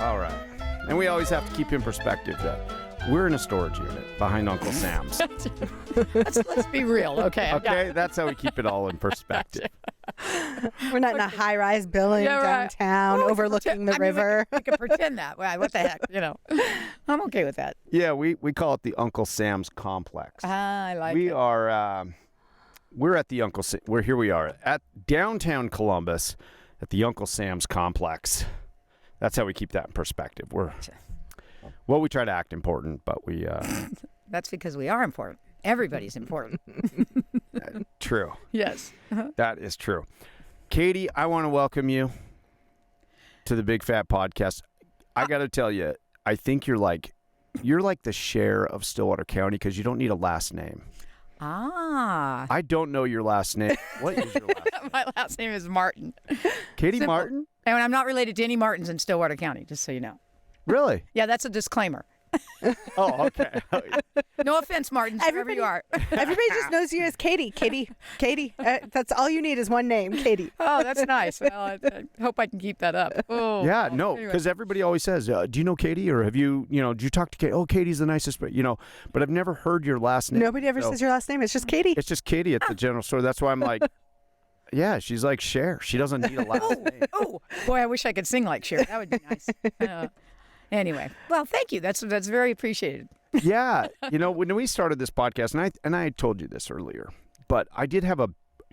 All right. And we always have to keep in perspective that we're in a storage unit behind Uncle Sam's. Let's be real, okay? Okay, that's how we keep it all in perspective. We're not in a high-rise building downtown overlooking the river. We can pretend that. Well, what the heck, I'm okay with that. Yeah, we call it the Uncle Sam's complex. I like we it. are we're at the here we are at downtown Columbus at the Uncle Sam's complex. That's how we keep that in perspective. We try to act important, but we That's because we are important. Everybody's important. True. Yes. That is true. Katy, I want to welcome you to the Big Fat Podcast. I got to tell you, I think you're like the Cher of Stillwater County because you don't need a last name. Ah. I don't know your last name. What is your last name? My last name is Martin. Katy Simple. Martin? And I'm not related to any Martins in Stillwater County, just so you know. Really? Yeah, that's a disclaimer. Oh, okay. No offense, Martins, wherever you are. Everybody just knows you as Katy. Katy. That's all you need is one name, Katy. Oh, that's nice. Well, I hope I can keep that up. Oh, yeah, no, anyway. because everybody always says, do you know Katy? Or have you, did you talk to Katy? Oh, Katy's the nicest, but I've never heard your last name. Nobody ever says your last name. It's just Katy. It's just Katy at the general store. That's why I'm like, yeah, she's like Cher. She doesn't need a last name. Oh, boy, I wish I could sing like Cher. That would be nice. Anyway, well, thank you. That's very appreciated. Yeah, when we started this podcast, and I told you this earlier, but I did have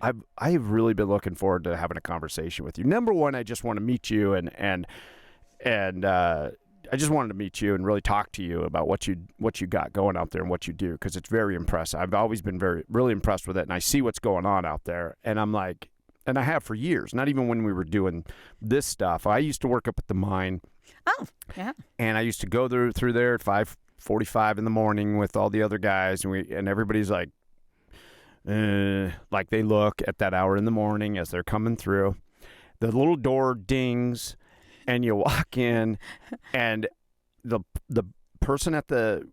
I've really been looking forward to having a conversation with you. Number one, I just want to meet you, and I just wanted to meet you and really talk to you about what you got going out there and what you do, because it's very impressive. I've always been really impressed with it, and I see what's going on out there, and I'm like, and I have for years. Not even when we were doing this stuff. I used to work up at the mine. Oh, yeah. And I used to go through there at 5:45 in the morning with all the other guys, and everybody's like they look at that hour in the morning as they're coming through. The little door dings, and you walk in, and the person at the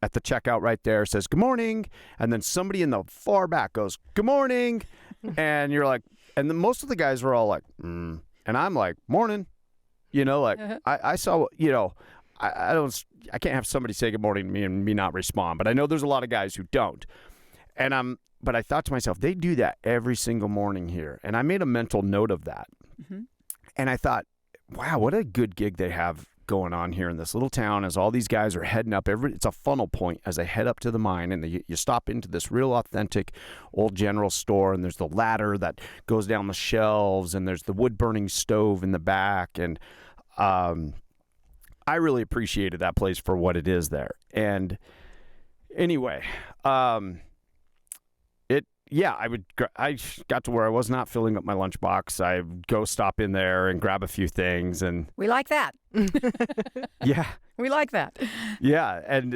checkout right there says, "Good morning," and then somebody in the far back goes, "Good morning," and you're like, and most of the guys were all like, and I'm like, "Morning." I saw, I can't have somebody say good morning to me and me not respond, but I know there's a lot of guys who don't. But I thought to myself, they do that every single morning here. And I made a mental note of that. Mm-hmm. And I thought, wow, what a good gig they have going on here in this little town as all these guys are heading up. It's a funnel point as they head up to the mine, and you stop into this real authentic old general store, and there's the ladder that goes down the shelves, and there's the wood-burning stove in the back, and I really appreciated that place for what it is there. And anyway, I got to where I was not filling up my lunchbox. I would go stop in there and grab a few things, and we like that. Yeah, we like that. Yeah, and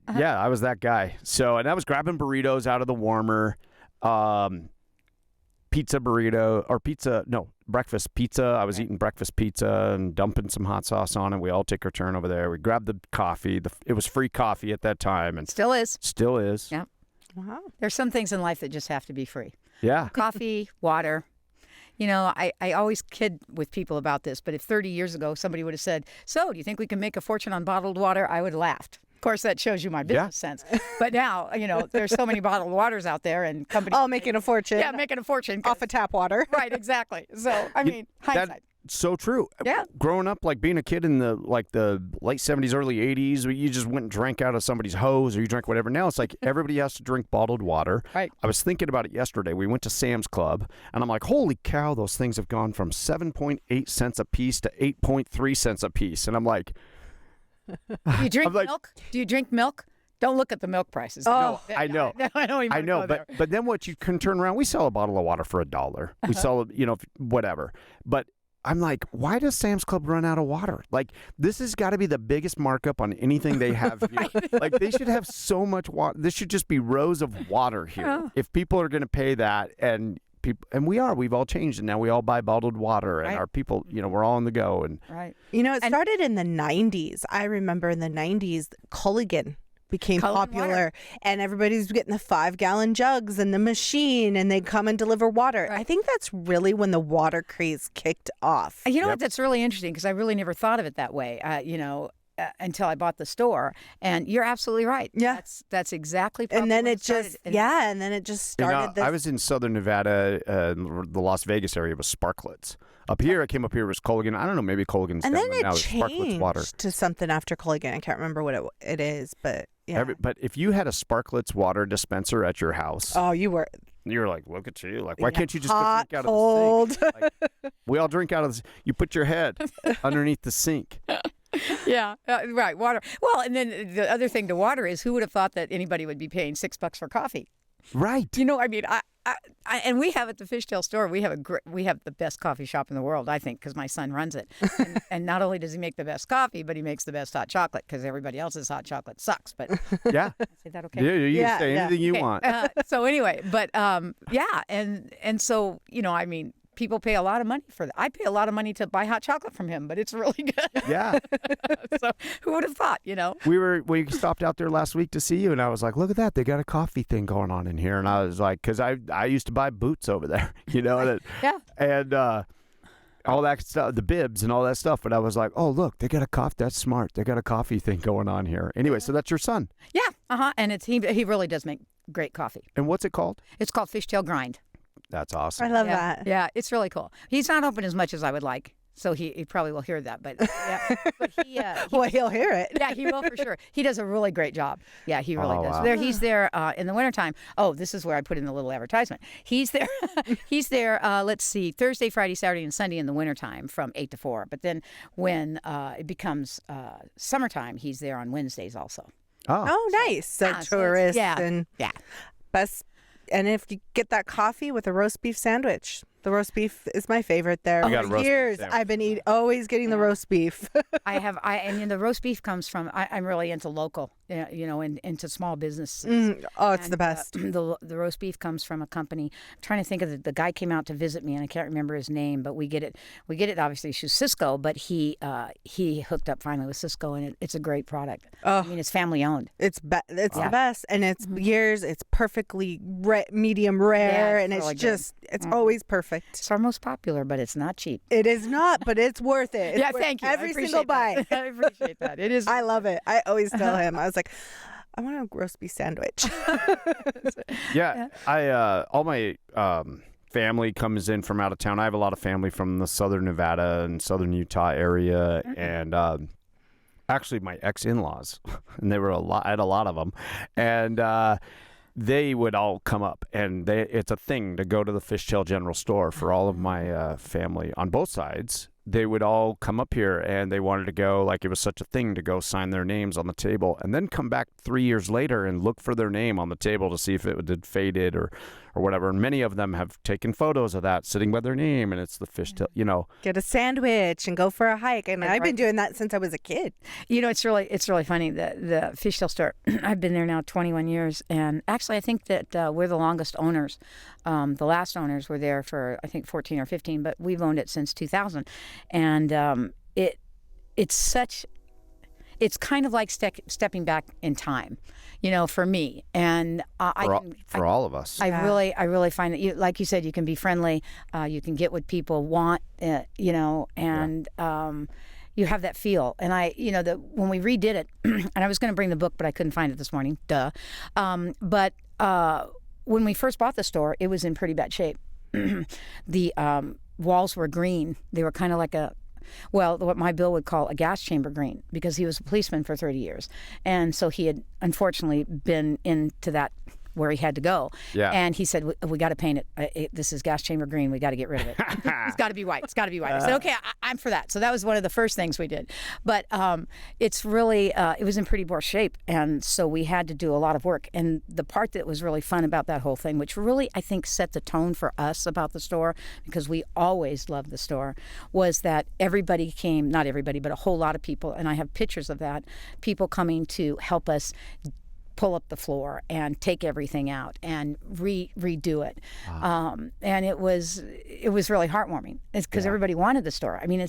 I was that guy. And I was grabbing burritos out of the warmer, breakfast pizza. I was eating breakfast pizza and dumping some hot sauce on it. We all take our turn over there. We grabbed the coffee. It was free coffee at that time, and still is. Still is. Yeah. Wow. There's some things in life that just have to be free. Yeah. Coffee, water. I always kid with people about this, but if 30 years ago somebody would have said, "So, do you think we can make a fortune on bottled water?" I would have laughed. Of course, that shows you my business sense. But now, there's so many bottled waters out there, and companies making a fortune. Yeah, making a fortune off of tap water. Right, exactly. So, hindsight. That's so true. Yeah. Growing up, like being a kid in the late 70s, early 80s, you just went and drank out of somebody's hose, or you drank whatever. Now it's like everybody has to drink bottled water. Right. I was thinking about it yesterday. We went to Sam's Club, and I'm like, holy cow, those things have gone from 7.8 cents a piece to 8.3 cents a piece. And I'm like, do you drink milk? Do you drink milk? Don't look at the milk prices. Oh, I know. I don't even know. But then what you can turn around, we sell a bottle of water for $1. We sell, whatever. But I'm like, why does Sam's Club run out of water? Like, this has got to be the biggest markup on anything they have here. Like, they should have so much water. This should just be rows of water here. If people are going to pay that, and we've all changed, and now we all buy bottled water, and our people, we're all on the go. And right. It started in the 90s. I remember in the 90s, Culligan became Color and popular, water. and everybody's getting the 5-gallon jugs and the machine, and they come and deliver water. Right. I think that's really when the water craze kicked off. You know what? That's really interesting because I really never thought of it that way. Until I bought the store, and you're absolutely right. Yeah. That's exactly. Probably And then when it just started. and then it just started. This. I was in Southern Nevada, the Las Vegas area was Sparklets. Up here, I came up here was Culligan. I don't know, maybe Culligan's and down then there now. it It's Sparklets water. changed to something after Culligan. I can't remember what it is, but yeah. But if you had a Sparklets water dispenser at your house, Oh, you were you're like, look at you. Like, why can't you just hot, drink out of cold. the sink? Like, we all drink out of the. You put your head underneath the sink. Yeah, right. Water. Well, and then the other thing to water is who would have thought that anybody would be paying $6 for coffee? Right. You know, I mean, I and we have at the Fishtail store, we have the best coffee shop in the world, I think, because my son runs it. And not only does he make the best coffee, but he makes the best hot chocolate because everybody else's hot chocolate sucks. But Yeah. is that okay? Yeah, you Yeah, can say yeah. anything you Okay, want. so anyway, but yeah, and so I mean, people pay a lot of money for that. I pay a lot of money to buy hot chocolate from him, but it's really good. Yeah. So who would have thought? We stopped out there last week to see you, and I was like, look at that. They got a coffee thing going on in here. And I was like, because I used to buy boots over there, and Yeah. and all that stuff, the bibs and all that stuff. But I was like, oh, look, they got a coffee. That's smart. They got a coffee thing going on here. Anyway, so that's your son. Yeah. And he really does make great coffee. And what's it called? It's called Fishtail Grind. That's awesome. I love Yeah. that. Yeah, it's really cool. He's not open as much as I would like, so he probably will hear that. But yeah, but Well, he'll hear it. yeah, he will for sure. He does a really great job. Yeah, he really Oh, does. wow. He's there in the wintertime. Oh, this is where I put in the little advertisement. He's there. He's there. Let's see, Thursday, Friday, Saturday, and Sunday in the wintertime from 8 to 4. But then when it becomes summertime, he's there on Wednesdays also. Oh, nice. So Yeah, tourists yeah, and yeah. best. And if you get that coffee with a roast beef sandwich, the roast beef is my favorite there. We got a For roast beef years, sandwich. I've been always getting the roast beef. And the roast beef comes from. I'm really into local, and into small businesses. Oh, it's And, the best. The roast beef comes from a company. I'm trying to think of the guy came out to visit me, and I can't remember his name. But we get it obviously through Sysco. But he hooked up finally with Sysco, and it's a great product. Oh. I mean, it's family owned. It's the best, and it's years. It's perfectly medium rare, Yeah, it's and it's really good. just always perfect. It's our most popular, but it's not cheap. It is not, but it's worth it. It's Yeah, worth thank you. I Every appreciate single that. bite. I appreciate that. It is. I love it. I always tell him, I was like, I want a roast beef sandwich. Yeah. All my family comes in from out of town. I have a lot of family from the Southern Nevada and Southern Utah area, and actually my ex-in-laws, and they were I had a lot of them, and they would all come up, and it's a thing to go to the Fishtail General Store for all of my family on both sides. They would all come up here, and they wanted to go, like it was such a thing to go sign their names on the table, and then come back 3 years later and look for their name on the table to see if it had faded or whatever. And many of them have taken photos of that sitting by their name, and it's the Fishtail, Get a sandwich and go for a hike. And I've been doing that since I was a kid. It's really funny. The Fishtail store. I've been there now 21 years, and actually, I think that we're the longest owners. The last owners were there for I think 14 or 15, but we've owned it since 2000, and it's kind of like stepping back in time, for me. And for all of us. I really find that like you said, you can be friendly, you can get what people want, and. You have that feel, and when we redid it, and I was going to bring the book, but I couldn't find it this morning. Duh. But when we first bought the store, it was in pretty bad shape. The walls were green. They were kind of like what my Bill would call a gas chamber green, because he was a policeman for 30 years, and so he had unfortunately been into that where he had to go. Yeah. And he said, we got to paint it. This is gas chamber green. We got to get rid of it. It's got to be white. It's got to be white. I said, okay, I'm for that. So that was one of the first things we did. But it's really, it was in pretty poor shape. And so we had to do a lot of work. And the part that was really fun about that whole thing, which really, I think, set the tone for us about the store, because we always loved the store, was that everybody came, not everybody, but a whole lot of people, and I have pictures of that, people coming to help us pull up the floor and take everything out and redo it. Wow. And it was really heartwarming. It's because everybody wanted the store. I mean,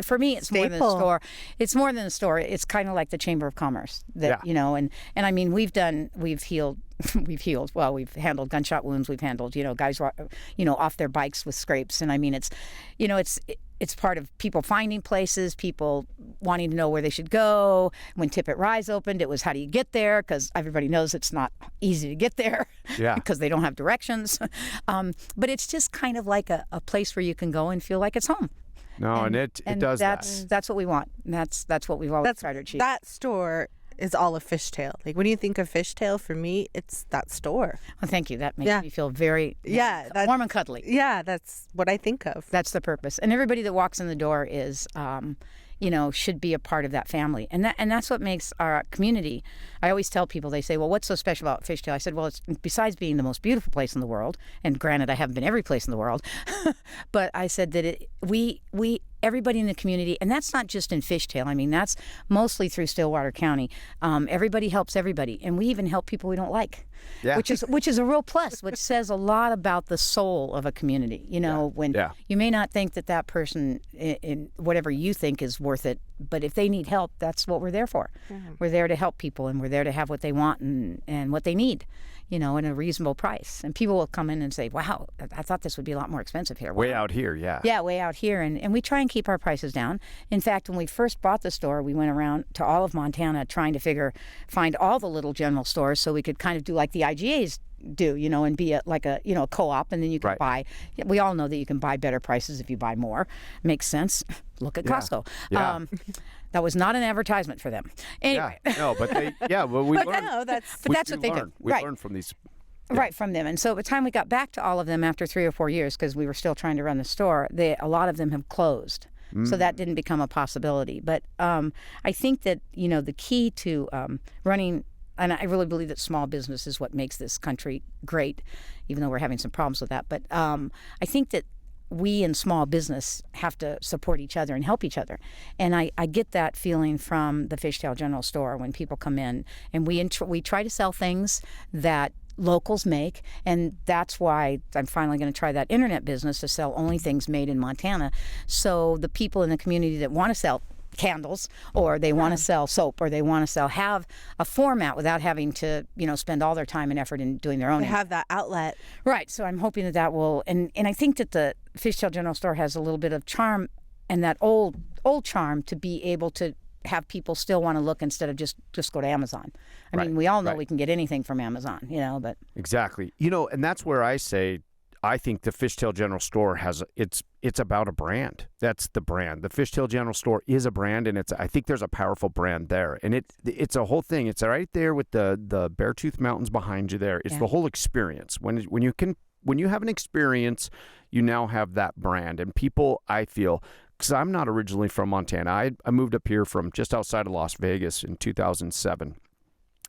for me, it's more than a Staple. store. It's more than a store. It's kind of like the Chamber of Commerce that, and I mean, we've healed, well, we've handled gunshot wounds. We've handled, guys, off their bikes with scrapes. And I mean, it's part of people finding places, people wanting to know where they should go. When Tippet Rise opened, it was how do you get there? Because everybody knows it's not easy to get there because they don't have directions. But it's just kind of like a place where you can go and feel like it's home. No, and it does that. That's what we want. That's what we've always tried to achieve. That store is all of Fishtail. Like when you think of Fishtail, for me, it's that store. Well, thank you. That makes me feel very warm and cuddly. Yeah, that's what I think of. That's the purpose. And everybody that walks in the door is, should be a part of that family. And that's what makes our community. I always tell people, they say, well, what's so special about Fishtail? I said, well, it's besides being the most beautiful place in the world, and granted, I haven't been every place in the world, but I said that we everybody in the community, and that's not just in Fishtail. I mean, that's mostly through Stillwater County. Everybody helps everybody, and we even help people we don't like, which is a real plus, which says a lot about the soul of a community. When you may not think that person in whatever you think is worth it, but if they need help, that's what we're there for. Mm-hmm. We're there to help people, and we're there to have what they want and what they need. In a reasonable price. And people will come in and say, wow, I thought this would be a lot more expensive here. Way out here, yeah. Yeah, way out here. And we try and keep our prices down. In fact, when we first bought the store, we went around to all of Montana trying to find all the little general stores so we could kind of do like the IGAs do, and be a co-op, and then you can buy. We all know that you can buy better prices if you buy more. Makes sense. Look at Costco. Yeah. That was not an advertisement for them. Anyway. Yeah, no, but we learned. No, but that's what they do. We learned from these. Yeah. Right, from them. And so by the time we got back to all of them after 3 or 4 years, because we were still trying to run the store, a lot of them have closed. So that didn't become a possibility. But I think that, the key to running, and I really believe that small business is what makes this country great, even though we're having some problems with that. But I think that we in small business have to support each other and help each other. And I get that feeling from the Fishtail General Store when people come in, and we try to sell things that locals make, and that's why I'm finally going to try that internet business to sell only things made in Montana. So the people in the community that want to sell candles, or they want to sell soap, or they want to have a format without having to spend all their time and effort in doing their own. They have that outlet, right? So I'm hoping that will, and I think that the Fishtail General Store has a little bit of charm, and that old charm to be able to have people still want to look instead of just go to Amazon. I mean, we all know we can get anything from Amazon, but exactly, and that's where I say, I think the Fishtail General Store it's about a brand. That's the brand. The Fishtail General Store is a brand, and I think there's a powerful brand there. And it's a whole thing. It's right there with the Beartooth Mountains behind you there. It's the whole experience. When you have an experience, you now have that brand. And people, I feel, because I'm not originally from Montana. I moved up here from just outside of Las Vegas in 2007.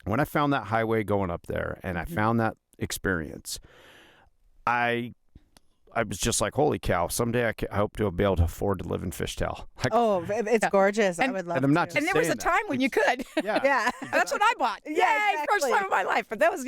When I found that highway going up there, and I found that experience, I was just like, holy cow, someday I hope to be able to afford to live in Fishtail. It's gorgeous. I would love and I'm not to. And there was a time when you could. Yeah. Yeah. That's what I bought. Yeah, Yay, exactly. first time of my life. But that was,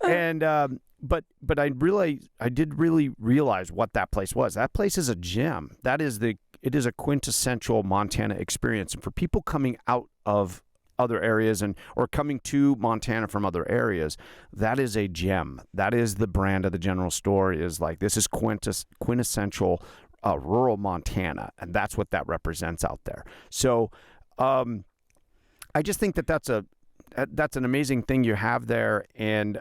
And, but I did really realize what that place was. That place is a gem. It is a quintessential Montana experience. And for people coming out of other areas or coming to Montana from other areas, that is a gem. That is the brand of the General Store, is like, this is quintessential rural Montana, and that's what that represents out there. So I just think that's an amazing thing you have there, and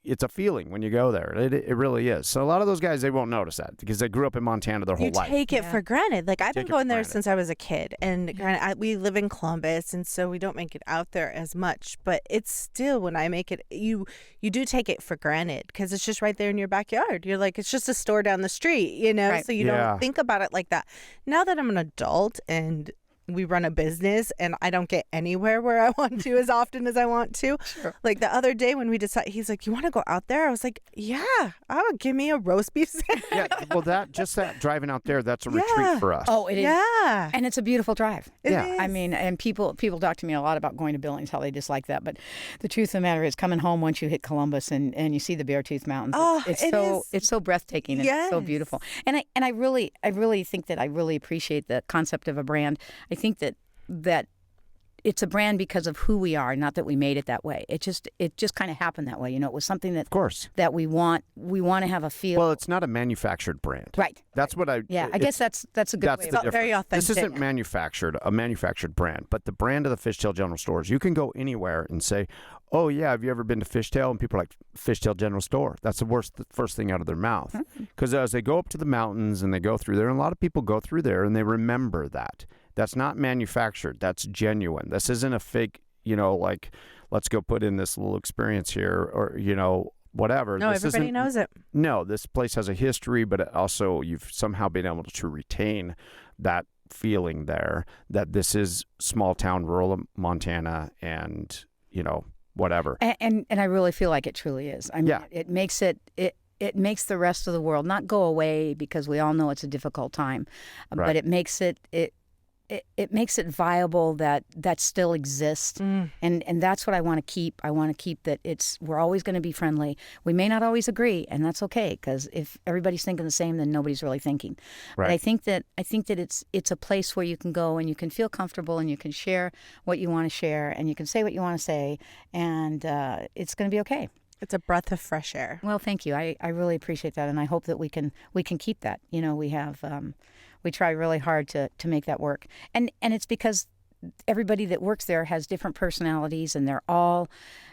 it's a feeling when you go there. It really is. So a lot of those guys, they won't notice that because they grew up in Montana their whole life. You take it for granted. Like, I've been going there since I was a kid, and granted, we live in Columbus, and so we don't make it out there as much. But it's still, when I make it, you do take it for granted because it's just right there in your backyard. You're like, it's just a store down the street, Right. so you don't think about it like that. Now that I'm an adult and we run a business and I don't get anywhere where I want to as often as I want to. Sure. Like the other day when we decided, he's like, you want to go out there? I was like, yeah, give me a roast beef sandwich. Yeah, well, that driving out there, that's a retreat for us. Oh, it is. Yeah. And it's a beautiful drive. It Yeah. is. I mean, and people talk to me a lot about going to Billings, how they dislike that. But the truth of the matter is coming home once you hit Columbus and you see the Beartooth Mountains, it's so breathtaking and it's so beautiful. And I really think that I really appreciate the concept of a brand. I think that it's a brand because of who we are, not that we made it that way. It just kind of happened that way. It was something that, of course, that we want to have a feel. Well, it's not a manufactured brand. Right. That's what I. Yeah, I guess that's a good way. It felt very authentic. This isn't a manufactured brand, but the brand of the Fishtail General Stores. You can go anywhere and say, "Oh yeah, have you ever been to Fishtail?" And people are like, "Fishtail General Store." That's the first thing out of their mouth, because as they go up to the mountains and they go through there, and a lot of people go through there and they remember that. That's not manufactured. That's genuine. This isn't a fake, like, let's go put in this little experience here or, whatever. No, everybody knows it. No, this place has a history, but also you've somehow been able to retain that feeling there that this is small town, rural Montana and, whatever. And I really feel like it truly is. I mean, it makes it makes the rest of the world not go away because we all know it's a difficult time, but it makes it makes it viable that still exists. And that's what I want to keep. I want to keep that we're always going to be friendly. We may not always agree, and that's okay, because if everybody's thinking the same, then nobody's really thinking. Right. But I think that it's a place where you can go and you can feel comfortable and you can share what you want to share and you can say what you want to say, and it's going to be okay. It's a breath of fresh air. Well, thank you. I really appreciate that, and I hope that we can keep that. We try really hard to make that work, and it's because everybody that works there has different personalities, and they're all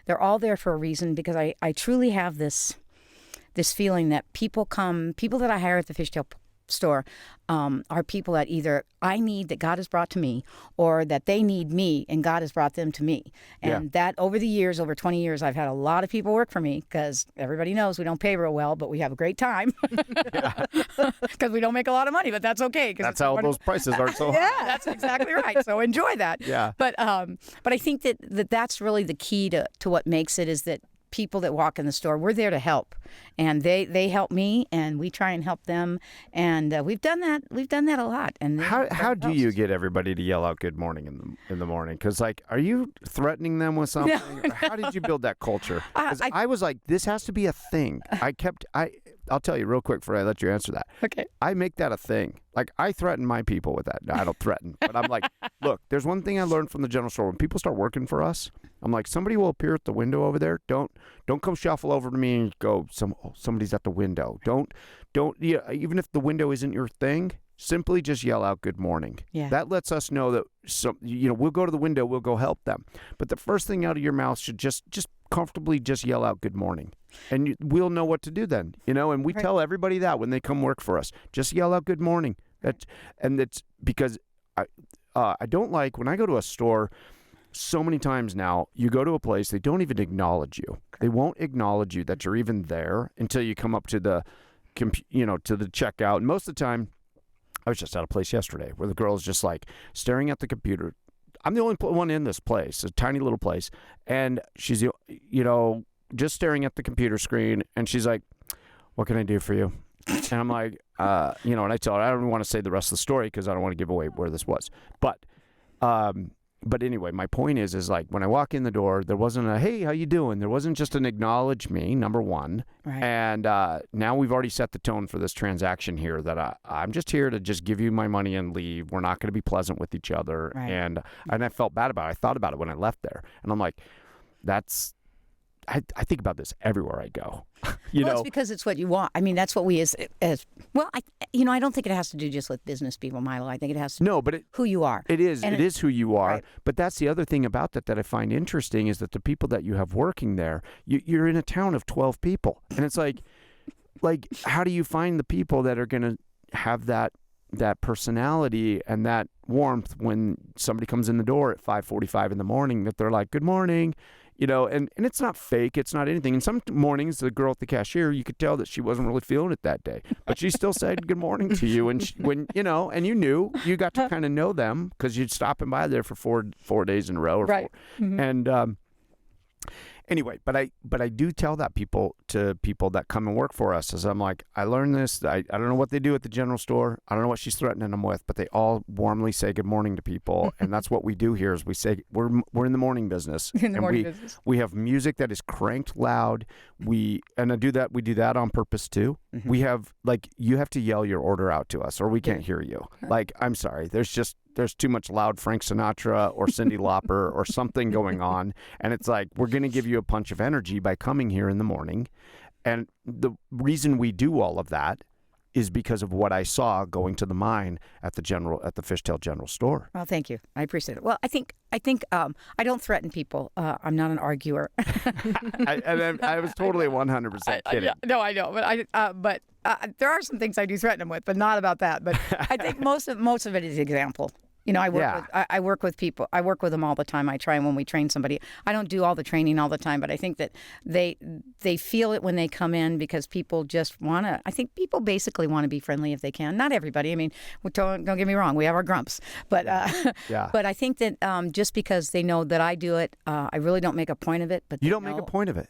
there for a reason. Because I truly have this feeling that people that I hire at the Fishtail store are people that either I need that God has brought to me, or that they need me and God has brought them to me. And that over the years, over 20 years, I've had a lot of people work for me, because everybody knows we don't pay real well, but we have a great time because we don't make a lot of money, but that's okay. That's how those prices are so high. Yeah, that's exactly right. So enjoy that. Yeah. But I think that's really the key to what makes it, is that people that walk in the store, we're there to help, and they help me, and we try and help them, and we've done that a lot. And how do you get everybody to yell out good morning in the morning? Because, like, are you threatening them with something? Or how did you build that culture? Because I was like, this has to be a thing. I'll tell you real quick before I let you answer that. Okay. I make that a thing. Like, I threaten my people with that. No, I don't threaten, but I'm like, look, there's one thing I learned from the general store. When people start working for us, I'm like, somebody will appear at the window over there. Don't come shuffle over to me and go, somebody's at the window. Don't even if the window isn't your thing, simply just yell out good morning. Yeah. That lets us know that we'll go to the window, we'll go help them. But the first thing out of your mouth should just comfortably just yell out good morning. And we'll know what to do then, and we tell everybody that when they come work for us, just yell out good morning. That's because I don't like when I go to a store. So many times now, you go to a place, they don't even acknowledge you. They won't acknowledge you that you're even there until you come up to the, to the checkout. And most of the time, I was just at a place yesterday where the girl's just like staring at the computer. I'm the only one in this place, a tiny little place, and she's just staring at the computer screen, and she's like, "What can I do for you?" And I'm like, and I tell her I don't want to say the rest of the story because I don't want to give away where this was, But anyway, my point is like when I walk in the door, there wasn't a, hey, how you doing? There wasn't just an acknowledge me, number one. Right. And now we've already set the tone for this transaction here that I'm just here to just give you my money and leave. We're not going to be pleasant with each other. Right. And I felt bad about it. I thought about it when I left there. And I'm like, I think about this everywhere I go. It's because it's what you want. I mean, that's what we as well. I don't think it has to do just with business people, Milo. I think it has to do with who you are. It is. And it is who you are. Right. But that's the other thing about that I find interesting is that the people that you have working there, you're in a town of 12 people, and it's like how do you find the people that are going to have that personality and that warmth when somebody comes in the door at 5:45 in the morning, that they're like, good morning. and it's not fake. It's not anything. And some mornings, the girl at the cashier, you could tell that she wasn't really feeling it that day, but she still said good morning to you. And and you knew, you got to kind of know them because you'd stopping by there for 4 days in a row. Right. And anyway, but I do tell that to people that come and work for us, as I'm like, I learned this. I don't know what they do at the general store. I don't know what she's threatening them with, but they all warmly say good morning to people, and that's what we do here. Is we say we're in the morning business, we have music that is cranked loud. We do that on purpose too. Mm-hmm. We have you have to yell your order out to us, or we can't hear you. Like, I'm sorry, there's too much loud Frank Sinatra or Cyndi Lauper or something going on. And it's like, we're going to give you a punch of energy by coming here in the morning. And the reason we do all of that is because of what I saw going to the mine at the Fishtail General Store. Well, thank you. I appreciate it. Well, I think I don't threaten people. I'm not an arguer. I was totally 100% kidding. No, I know, but there are some things I do threaten them with, but not about that. But I think most of it is example. I work with people. I work with them all the time. I try when we train somebody. I don't do all the training all the time, but I think that they feel it when they come in because people just want to. I think people basically want to be friendly if they can. Not everybody. I mean, don't get me wrong. We have our grumps, but But I think that just because they know that I do it, I really don't make a point of it. But you don't make a point of it.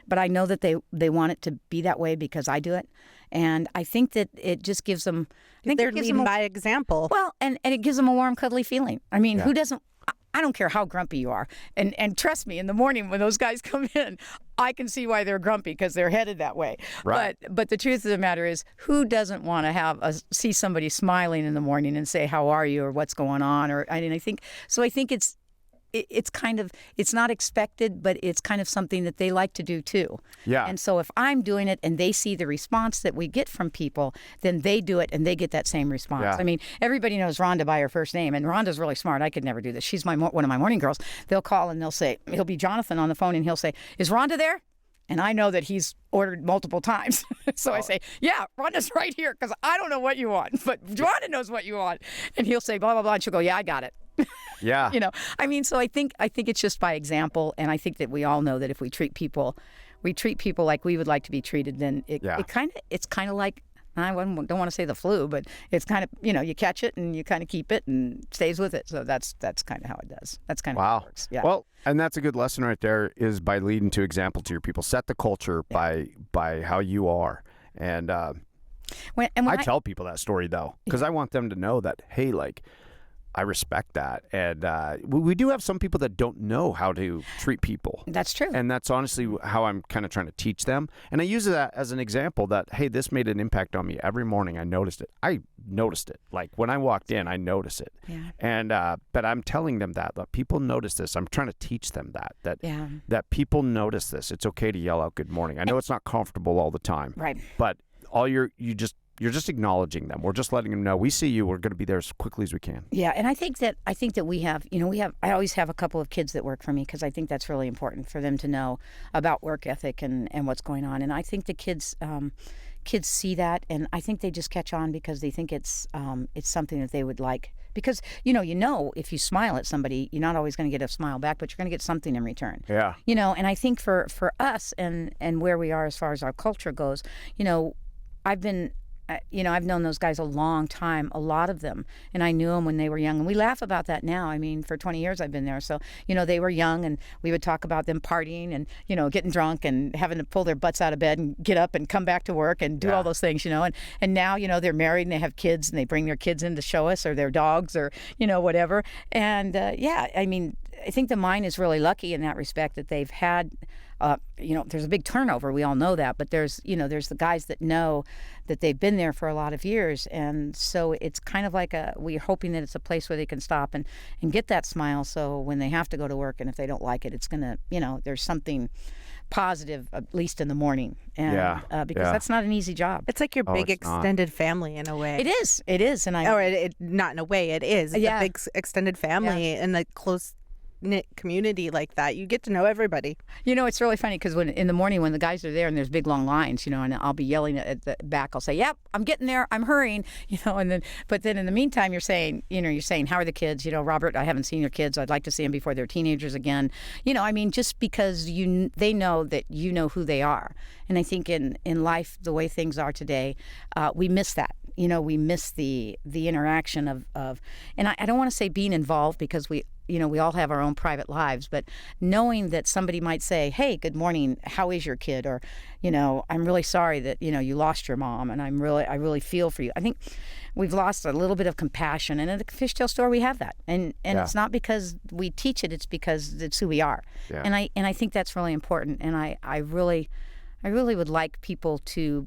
But I know that they want it to be that way because I do it. And I think that it just gives them. They're leading by example. Well, and it gives them a warm, cuddly feeling. I mean, who doesn't? I don't care how grumpy you are. And trust me, in the morning when those guys come in, I can see why they're grumpy because they're headed that way. Right. But the truth of the matter is, who doesn't want to see somebody smiling in the morning and say, "How are you?" or "What's going on?" I think it's kind of, it's not expected, but it's kind of something that they like to do too. Yeah. And so if I'm doing it and they see the response that we get from people, then they do it and they get that same response. Yeah. I mean, everybody knows Rhonda by her first name, and Rhonda's really smart. I could never do this. She's one of my morning girls. They'll call and they'll say, he'll be Jonathan on the phone and he'll say, "Is Rhonda there?" And I know that he's ordered multiple times. So I say, "Yeah, Rhonda's right here," because I don't know what you want, but Rhonda knows what you want. And he'll say, blah, blah, blah. And she'll go, "Yeah, I got it." Yeah. I mean, so I think it's just by example. And I think that we all know that if we treat people like we would like to be treated, then it's kind of like, I don't want to say the flu, but it's kind of, you catch it and you kind of keep it and it stays with it. So that's kind of how it does. That's kind of how it works. Yeah. Well, and that's a good lesson right there, is by leading to example to your people. Set the culture by how you are. And I tell people that story though, because I want them to know that, hey, I respect that. And we do have some people that don't know how to treat people. That's true. And that's honestly how I'm kind of trying to teach them. And I use that as an example that, hey, this made an impact on me. Every morning I noticed it. Like when I walked in, I noticed it. Yeah. And but I'm telling them that people notice this. I'm trying to teach them that people notice this. It's okay to yell out good morning. I know it's not comfortable all the time. Right. But you're just acknowledging them. We're just letting them know we see you. We're going to be there as quickly as we can. Yeah, and I think that we have. I always have a couple of kids that work for me because I think that's really important for them to know about work ethic and what's going on. And I think the kids see that, and I think they just catch on because they think it's something that they would like. Because if you smile at somebody, you're not always going to get a smile back, but you're going to get something in return. Yeah. And I think for us and where we are as far as our culture goes, I've known those guys a long time, a lot of them, and I knew them when they were young. And we laugh about that now. I mean, for 20 years I've been there. So, they were young and we would talk about them partying and, getting drunk and having to pull their butts out of bed and get up and come back to work and do all those things, And now, they're married and they have kids and they bring their kids in to show us, or their dogs, or, whatever. And, I mean, I think the mine is really lucky in that respect that they've had, there's a big turnover. We all know that, but there's the guys that know that they've been there for a lot of years. And so it's kind of like we're hoping that it's a place where they can stop and get that smile. So when they have to go to work and if they don't like it, it's going to, there's something positive, at least in the morning. And because that's not an easy job. It's like your big extended family in a way. It is. And not in a way, it is. It's a big extended family and a close knit community like that. You get to know everybody. You know, it's really funny because when in the morning when the guys are there and there's big long lines, you know, and I'll be yelling at the back, I'll say, "Yep, I'm getting there. I'm hurrying," you know, but then in the meantime, you're saying, "How are the kids? You know, Robert, I haven't seen your kids. I'd like to see them before they're teenagers again." You know, I mean, just because they know that you know who they are, and I think in life the way things are today, we miss that. You know, we miss the interaction of, and I don't want to say being involved because we all have our own private lives, but knowing that somebody might say, "Hey, good morning, how is your kid?" Or, "I'm really sorry that, you lost your mom, and I really feel for you." I think we've lost a little bit of compassion, and at the Fishtail store we have that. And it's not because we teach it, it's because it's who we are. Yeah. And I think that's really important, and I really would like people to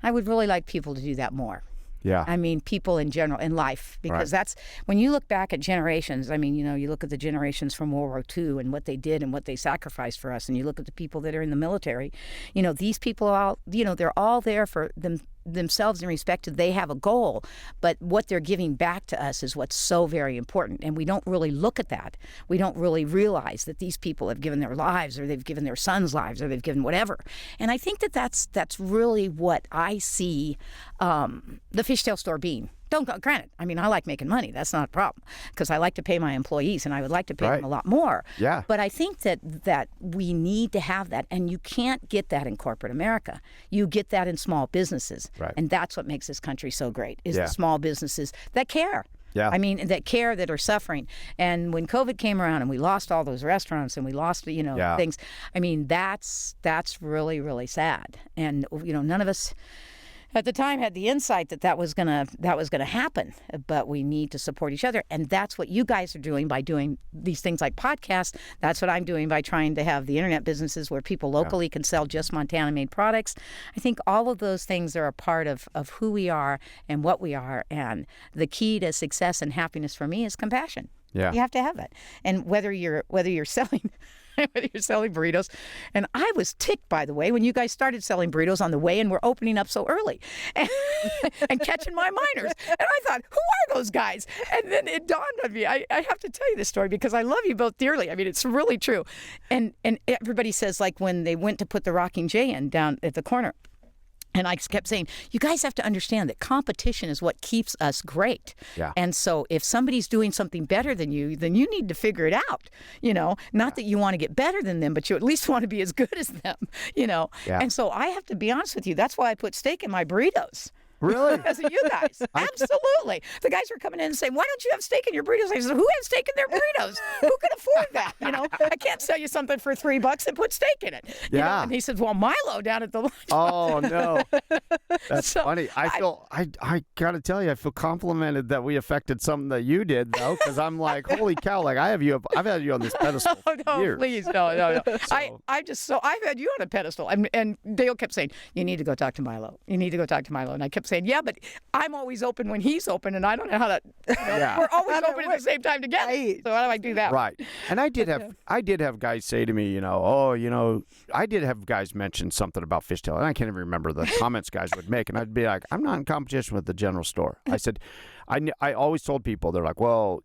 do that more. Yeah. I mean, people in general, in life, because that's, when you look back at generations, I mean, you look at the generations from World War II and what they did and what they sacrificed for us, and you look at the people that are in the military, these people are all, they're all there for themselves in respect to they have a goal, but what they're giving back to us is what's so very important, and we don't really look at that. We don't really realize that these people have given their lives, or they've given their sons' lives, or they've given whatever. And I think that's really what I see the Fishtail store being. Granted, I mean, I like making money. That's not a problem, because I like to pay my employees, and I would like to pay them a lot more. Yeah. But I think that we need to have that, and you can't get that in corporate America. You get that in small businesses. Right. And that's what makes this country so great, is Yeah. the small businesses that care. Yeah. I mean, that care, that are suffering. And when COVID came around and we lost all those restaurants and we lost, things, I mean, that's really, really sad. And, none of us at the time had the insight that was gonna happen, but we need to support each other, and that's what you guys are doing by doing these things like podcasts. That's what I'm doing by trying to have the internet businesses where people locally can sell just Montana-made products. I think all of those things are a part of who we are and what we are, and the key to success and happiness for me is compassion. Yeah. You have to have it, and whether you're selling. Whether you're selling burritos. And I was ticked, by the way, when you guys started selling burritos on the way and we're opening up so early and catching my minors. And I thought, who are those guys? And then it dawned on me, I have to tell you this story because I love you both dearly. I mean, it's really true. And everybody says, like, when they went to put the Rocking J in down at the corner, and I kept saying, you guys have to understand that competition is what keeps us great. Yeah. And so if somebody's doing something better than you, then you need to figure it out. Not that you want to get better than them, but you at least want to be as good as them, Yeah. And so I have to be honest with you. That's why I put steak in my burritos. Really? Because of you guys. Absolutely. The guys were coming in and saying, "Why don't you have steak in your burritos?" I said, "Who has steak in their burritos? Who can afford that? I can't sell you something for $3 and put steak in it." Yeah. And he said, "Well, Milo down at the lunch." Oh, no. That's So, funny. I got to tell you, I feel complimented that we affected something that you did, though, because I'm like, holy cow, like I've had you on this pedestal for no, years. please, no. So- I've had you on a pedestal. And Dale kept saying, "You need to go talk to Milo. You need to go talk to Milo." And I kept saying, "Yeah, but I'm always open when he's open, and I don't know how to." Yeah. We're always open at the same time together. Right. So how do I do that? Right. And I did have guys say to me, I did have guys mention something about Fishtail, and I can't even remember the comments guys would make, and I'd be like, I'm not in competition with the general store. I said, I always told people, they're like, well,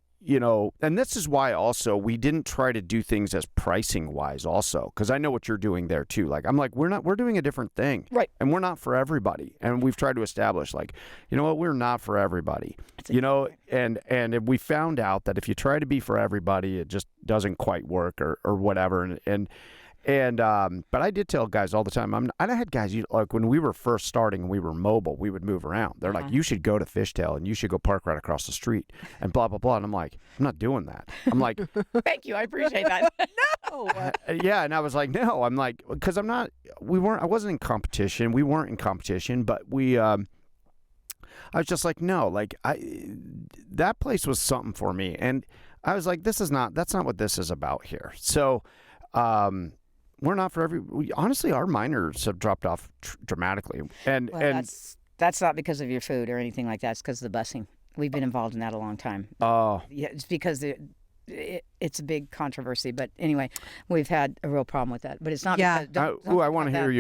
and this is why also we didn't try to do things as pricing wise also, because I know what you're doing there too. Like, I'm like, we're doing a different thing. Right. And we're not for everybody. And we've tried to establish, like, you know what, we're not for everybody. And we found out that if you try to be for everybody, it just doesn't quite work or whatever. But I did tell guys all the time, I had guys, like when we were first starting and we were mobile, we would move around. They're like, you should go to Fishtail and you should go park right across the street and blah, blah, blah. And I'm like, I'm not doing that. I'm like, Thank you. I appreciate that. No. yeah. And I was like, no, I'm like, because I wasn't in competition. We weren't in competition, but I was just like, no, like that place was something for me. And I was like, that's not what this is about here. So, we're not for honestly, our minors have dropped off dramatically. And That's not because of your food or anything like that. It's because of the busing. We've been involved in that a long time. Oh. Yeah, it's because it's a big controversy. But anyway, we've had a real problem with that. But it's not. Yeah. Because, I want to hear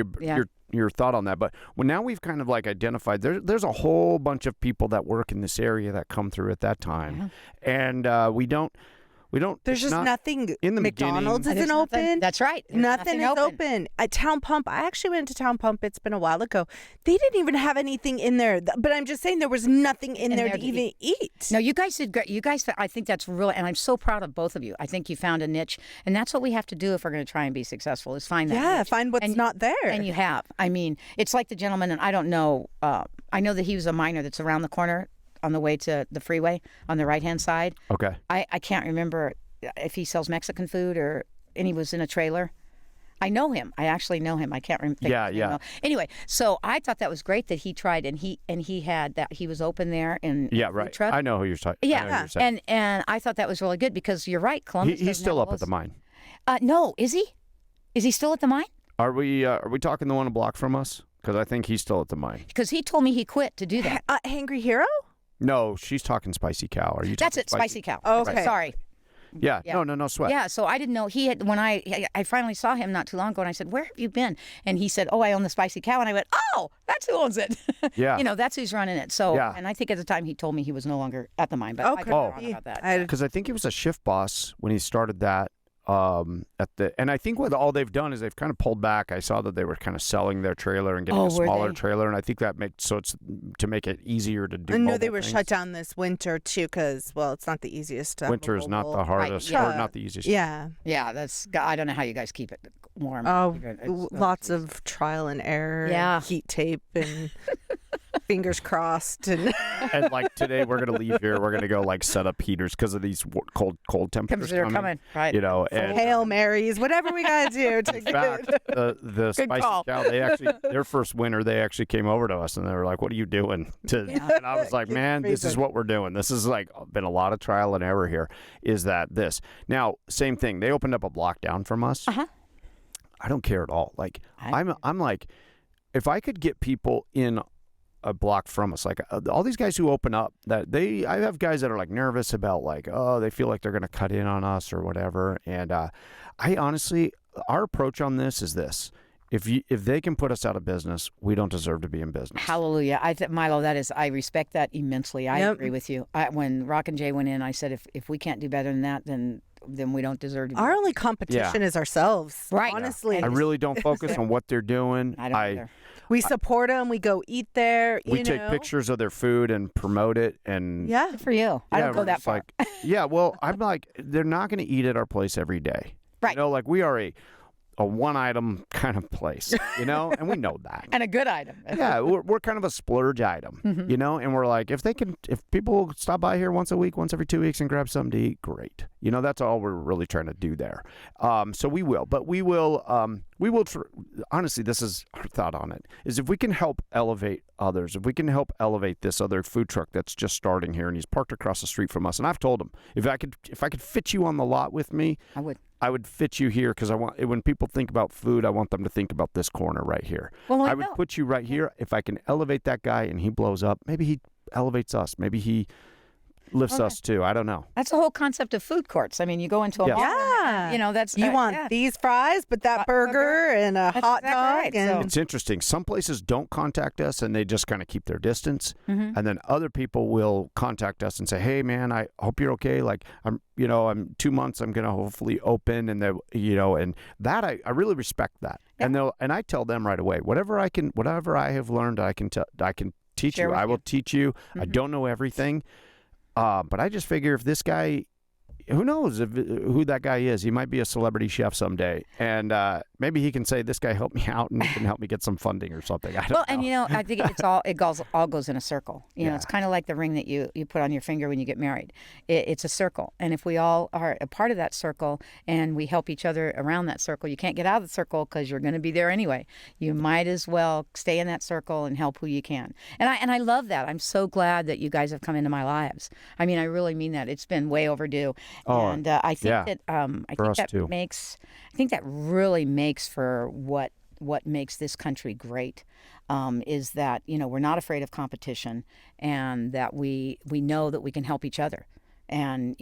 your thought on that. But now we've kind of like identified there's a whole bunch of people that work in this area that come through at that time, and we don't We don't. There's it's just not nothing. in the McDonald's beginning. isn't open. That's right. There's Nothing is open. At Town Pump, I actually went to Town Pump. It's been a while ago. They didn't even have anything in there. But I'm just saying there was nothing in there to even eat. No, you guys did great. You guys, I think that's really, and I'm so proud of both of you. I think you found a niche, and that's what we have to do if we're going to try and be successful, is find that niche. Find what's not there. And you have. I mean, it's like the gentleman, and I don't know, I know that he was a miner that's around the corner on the way to the freeway on the right-hand side. Okay. I can't remember if he sells Mexican food and he was in a trailer. I know him. I actually know him. I can't remember. Yeah. Anyway, so I thought that was great that he tried, and he had that, he was open there in right. truck. I know who you're talking. Yeah, and I thought that was really good because you're right, Columbus. He's still up at the mine. No, is he? Is he still at the mine? Are we talking the one a block from us? Because I think he's still at the mine. Because he told me he quit to do that. Hangry Hero? No, she's talking Spicy Cow. Are you? That's it, Spicy Cow. Okay. Sorry. Yeah. No sweat. Yeah, so I didn't know he had, when I finally saw him not too long ago, and I said, "Where have you been?" And he said, "Oh, I own the Spicy Cow." And I went, "Oh, that's who owns it." Yeah. That's who's running it. So, Yeah. and I think at the time he told me he was no longer at the mine, but I could be wrong about that. Because I think he was a shift boss when he started that. And I think what all they've done is they've kind of pulled back. I saw that they were kind of selling their trailer and getting a smaller trailer, and I think that makes so it's to make it easier to do. No, they were things. shut down this winter too, because it's not the easiest. Winter is not the hardest, or not the easiest. Yeah, that's. I don't know how you guys keep it warm. Lots of trial and error. Yeah, and heat tape and fingers crossed. And like today, we're gonna leave here. We're gonna go like set up heaters because of these cold temperatures coming. Right. And Hail Marys, whatever we gotta do to in fact, the Spicy Cow, their first winter, they actually came over to us and they were like, "What are you doing?" And I was like, "Man, this is what we're doing. This is like been a lot of trial and error here. Is that this now? Same thing. They opened up a block down from us. I don't care at all. Like I'm like, if I could get people in a block from us, like all these guys who open up, I have guys that are like nervous about like, oh, they feel like they're going to cut in on us or whatever. And I honestly, our approach on this is this: if they can put us out of business, we don't deserve to be in business. Hallelujah. Milo, I respect that immensely. I agree with you. When Rock and Jay went in, I said, if we can't do better than that, then we don't deserve to be. Our only competition is ourselves. Right. Honestly. I really don't focus on what they're doing. I don't either. We support them. We go eat there. We take pictures of their food and promote it. And Good for you. I don't go that far. Well, I'm like, they're not going to eat at our place every day. Right. Like we are a one-item kind of place, and we know that. And a good item. Yeah, we're kind of a splurge item, and we're like, if people stop by here once a week, once every 2 weeks and grab something to eat, great. That's all we're really trying to do there. So we will, honestly, this is our thought on it, is if we can help elevate others, if we can help elevate this other food truck that's just starting here and he's parked across the street from us. And I've told him, if I could fit you on the lot with me, I would fit you here because when people think about food, I want them to think about this corner right here. Well, I would put you right here. If I can elevate that guy and he blows up, maybe he elevates us. Maybe he lifts us too. I don't know. That's the whole concept of food courts. I mean, you go into a mall. Yeah. That's you want these fries, but that burger and a hot dog. Right. And it's interesting. Some places don't contact us and they just kind of keep their distance. And then other people will contact us and say, "Hey, man, I hope you're okay. Like I'm 2 months. I'm gonna hopefully open." And and that I really respect that. Yeah. And I tell them right away, whatever I have learned, I can teach you. I will teach you. I don't know everything. But I just figure if this guy, who knows who that guy is? He might be a celebrity chef someday, and maybe he can say, "This guy helped me out and can help me get some funding or something." I don't know. And I think it all goes in a circle. It's kind of like the ring that you put on your finger when you get married. It's a circle, and if we all are a part of that circle and we help each other around that circle, you can't get out of the circle because you're going to be there anyway. You might as well stay in that circle and help who you can. And I love that. I'm so glad that you guys have come into my lives. I mean, I really mean that. It's been way overdue. And I think that really makes for what makes this country great, is that we're not afraid of competition, and that we know that we can help each other. And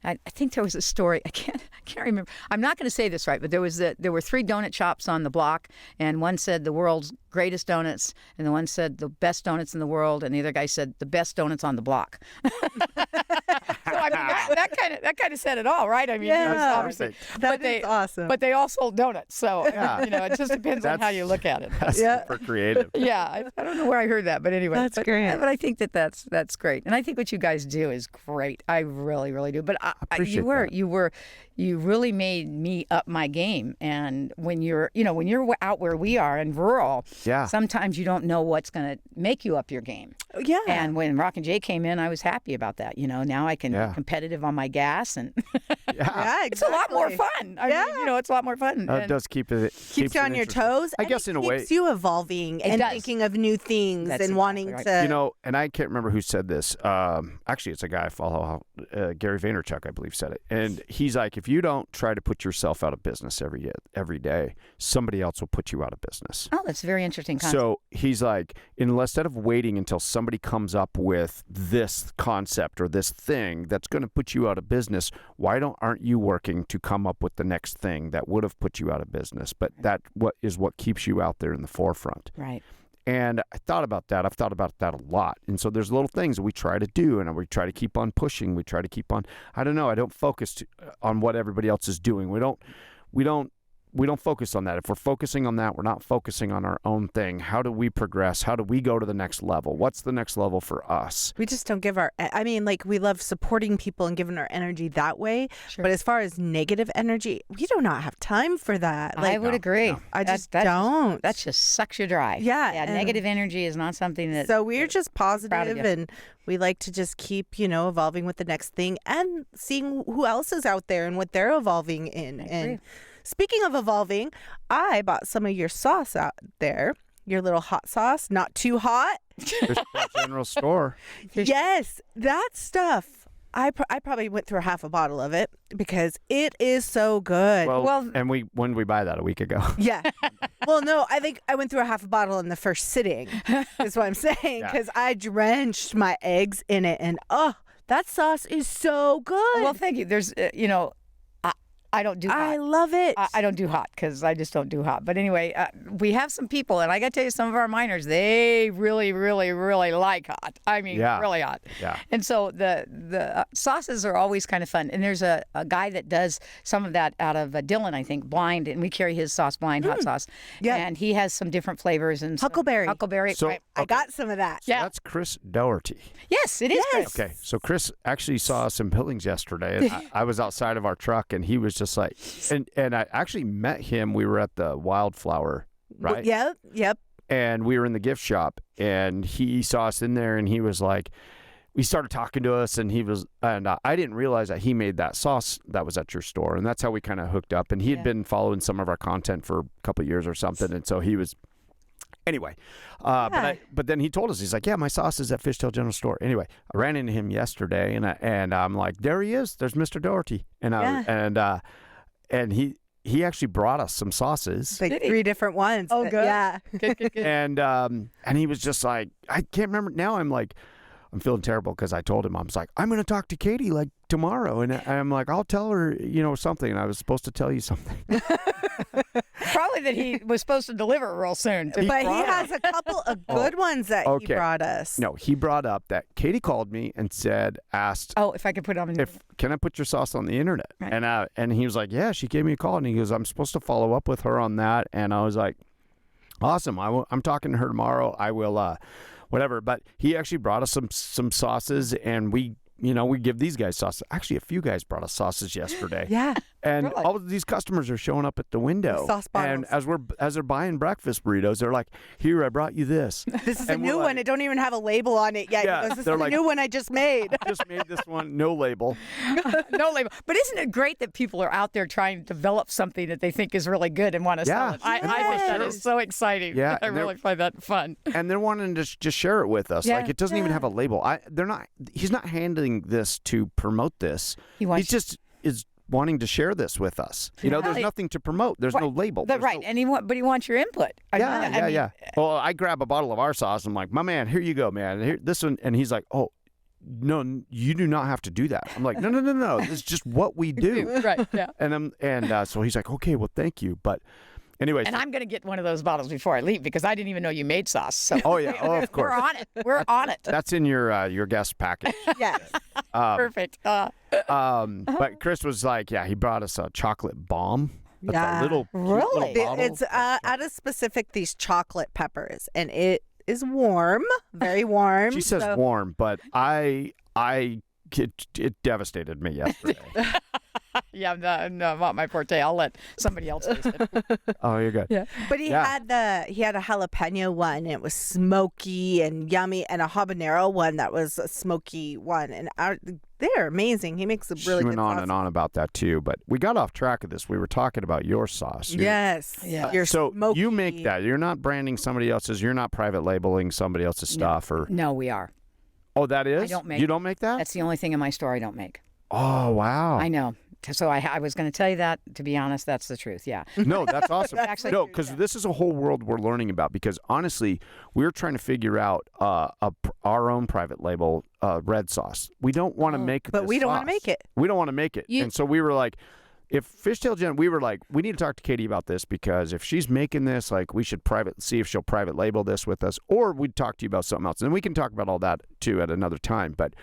I think there was a story, I can't remember. I'm not going to say this right, but there were 3 donut shops on the block, and one said the world's greatest donuts, and the one said the best donuts in the world, and the other guy said the best donuts on the block. So I mean, that kind of said it all, right? I mean, Yeah. obviously, That is awesome. But they all sold donuts, so Yeah. it just depends on how you look at it. That's super creative. Yeah, I don't know where I heard that, but anyway, That's great. But I think that's great, and I think what you guys do is great. I really, really do. But appreciate you really made me up my game. And when you're out where we are in rural, Yeah. sometimes you don't know what's going to make you up your game. Yeah. And when Rock and Jay came in, I was happy about that. Now I can be competitive on my gas, and Yeah, it's a lot more exactly. fun. I mean, it's a lot more fun. It does keep it. Keeps you on your toes. I and guess it in a way. keeps you evolving and does. thinking of new things That's and exactly wanting right. to. And I can't remember who said this. Actually, it's a guy I follow, Gary Vaynerchuk, I believe, said it. And he's like, if you don't try to put yourself out of business every day, somebody else will put you out of business. Oh, that's a very interesting concept. So he's like, instead of waiting until somebody comes up with this concept or this thing that's going to put you out of business, why aren't you working to come up with the next thing that would have put you out of business? But that what keeps you out there in the forefront. Right. And I thought about that. I've thought about that a lot. And so there's little things that we try to do, and we try to keep on pushing. We try to keep on. I don't know. I don't focus on what everybody else is doing. We don't focus on that. If we're focusing on that, we're not focusing on our own thing. How do we progress? How do we go to the next level? What's the next level for us? We just don't give we love supporting people and giving our energy that way. Sure. But as far as negative energy, we do not have time for that. I would agree. I just don't. That just sucks you dry. Yeah, Yeah. and- Negative energy is not something that. So we're just proud of positive, you. and we like to just keep, evolving with the next thing and seeing who else is out there and what they're evolving in. And speaking of evolving, I bought some of your sauce out there, your little hot sauce, not too hot. Fishtail General Store. Yes, that stuff. I probably went through half a bottle of it because it is so good. Well, and when did we buy that? A week ago. Yeah. Well, no, I think I went through a half a bottle in the first sitting. Is what I'm saying, because I drenched my eggs in it, and that sauce is so good. Well, thank you. There's, I don't do hot. I love it. I don't do hot because I just don't do hot. But anyway, we have some people, and I got to tell you, some of our miners, they really, really, really like hot. I mean, really hot. Yeah. And so the sauces are always kind of fun. And there's a guy that does some of that out of Dillon, I think, Blind, and we carry his sauce, Blind hot sauce. Yeah. And he has some different flavors and Huckleberry. Huckleberry. So- right. I got some of that. So Yeah. that's Chris Doherty. Yes, it is. Yes. Chris. Okay, so Chris actually saw us in Billings yesterday, and I was outside of our truck, and he was just like, and I actually met him. We were at the Wildflower, right? Yep. And we were in the gift shop, and he saw us in there, and he was like, he started talking to us, and I didn't realize that he made that sauce that was at your store, and that's how we kind of hooked up. And he had been following some of our content for a couple of years or something, and so he was. Anyway, but then he told us, he's like, yeah, my sauce is at Fishtail General Store. Anyway, I ran into him yesterday, and I'm like, there he is. There's Mr. Doherty, and he actually brought us some sauces, Like 3 different ones. Oh, good. Yeah. Good. and he was just like, I can't remember now. I'm feeling terrible because I told him, I was like, I'm going to talk to Katy like tomorrow, and I'm like, I'll tell her, something. And I was supposed to tell you something. Probably that he was supposed to deliver real soon. But he has a couple of good ones that he brought us. No, he brought up that Katy called me and asked, Oh, if I could put it on. can I put your sauce on the internet? Right. And he was like, yeah, she gave me a call, and he goes, I'm supposed to follow up with her on that. And I was like, awesome. I'm talking to her tomorrow. I will, whatever. But he actually brought us some sauces, and we give these guys sauces. Actually, a few guys brought us sauces yesterday. Yeah. And Really? all of these customers are showing up at the window. Sauce bottles. And as they're buying breakfast burritos, they're like, "Here, I brought you this." This is a And new we're one. like- It don't even have a label on it yet. Yeah, He goes, this they're is a like- new one I just made. I just made this one, no label. No label. But isn't it great that people are out there trying to develop something that they think is really good and want to sell Yeah. it? I think that is so exciting. Yeah, I and they're- really find that fun. And they're wanting to just share it with us. Yeah. Like, it doesn't even have a label. He's not handling this to promote this. He wants- just is wanting to share this with us. There's Right. nothing to promote. There's no label. There's Right. no- And but he wants your input. Yeah. Well, I grab a bottle of our sauce. I'm like, my man, here you go, man. Here, this one. And he's like, oh, no, you do not have to do that. I'm like, no. This is just what we do. Right. Yeah. And so he's like, okay, well, thank you. But Anyways. And I'm going to get one of those bottles before I leave because I didn't even know you made sauce. So Oh, yeah. Oh, of course. we're on it. We're on it. That's in your guest package. Yes. Perfect. But Chris was like, yeah, he brought us a chocolate bomb. That's a little cute Really? little bottle. It's out of specific these chocolate peppers, and it is warm, very warm. She says so- warm, but it devastated me yesterday. Yeah, no, not my forte. I'll let somebody else taste it. Oh, you're good. Yeah. But he had a jalapeno one, and it was smoky and yummy, and a habanero one that was a smoky one, and they're amazing. He makes a really She good went on sauce. and on about that too, but we got off track of this. We were talking about your sauce. Yes. Yeah. You're So smoky. you make that. You're not branding somebody else's. You're not private labeling somebody else's stuff, or No, we are. oh, that is. I don't make You it. don't make that. That's the only thing in my store I don't make. Oh, wow. I know. So I was going to tell you that. To be honest, that's the truth. Yeah. No, that's awesome. Actually- no, because this is a whole world we're learning about. Because honestly, we're trying to figure out our own private label red sauce. We don't want to make, But this we don't want to sauce. make it. We don't want to make it. And so we were like, if Fishtail Gen, we were like, we need to talk to Katy about this because if she's making this, like, we should see if she'll private label this with us, or we'd talk to you about something else, and we can talk about all that too at another time. But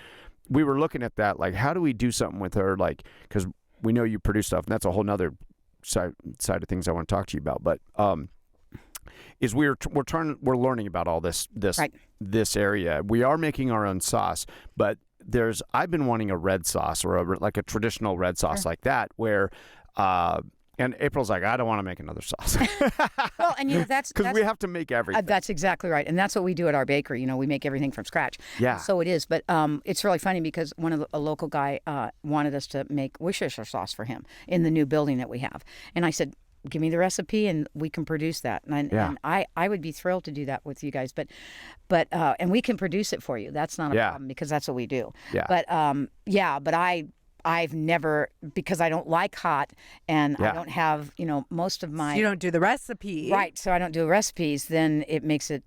we were looking at that, like, how do we do something with her, like, because we know you produce stuff, and that's a whole nother side of things I want to talk to you about. But is we're learning about all this Right. this area. We are making our own sauce, but I've been wanting a red sauce or like a traditional red sauce like that, where and April's like, I don't want to make another sauce Well, and that's because we have to make everything. that's exactly right, and that's what we do at our bakery. We make everything from scratch. Yeah. So it is, but it's really funny because a local guy wanted us to make Worcestershire sauce for him in the new building that we have, and I said, give me the recipe and we can produce that. And I would be thrilled to do that with you guys, but and we can produce it for you. That's not a problem because that's what we do. Yeah. But I've never, because I don't like hot and I don't have, most of my. You don't do the recipe. Right. So I don't do recipes. Then it makes it,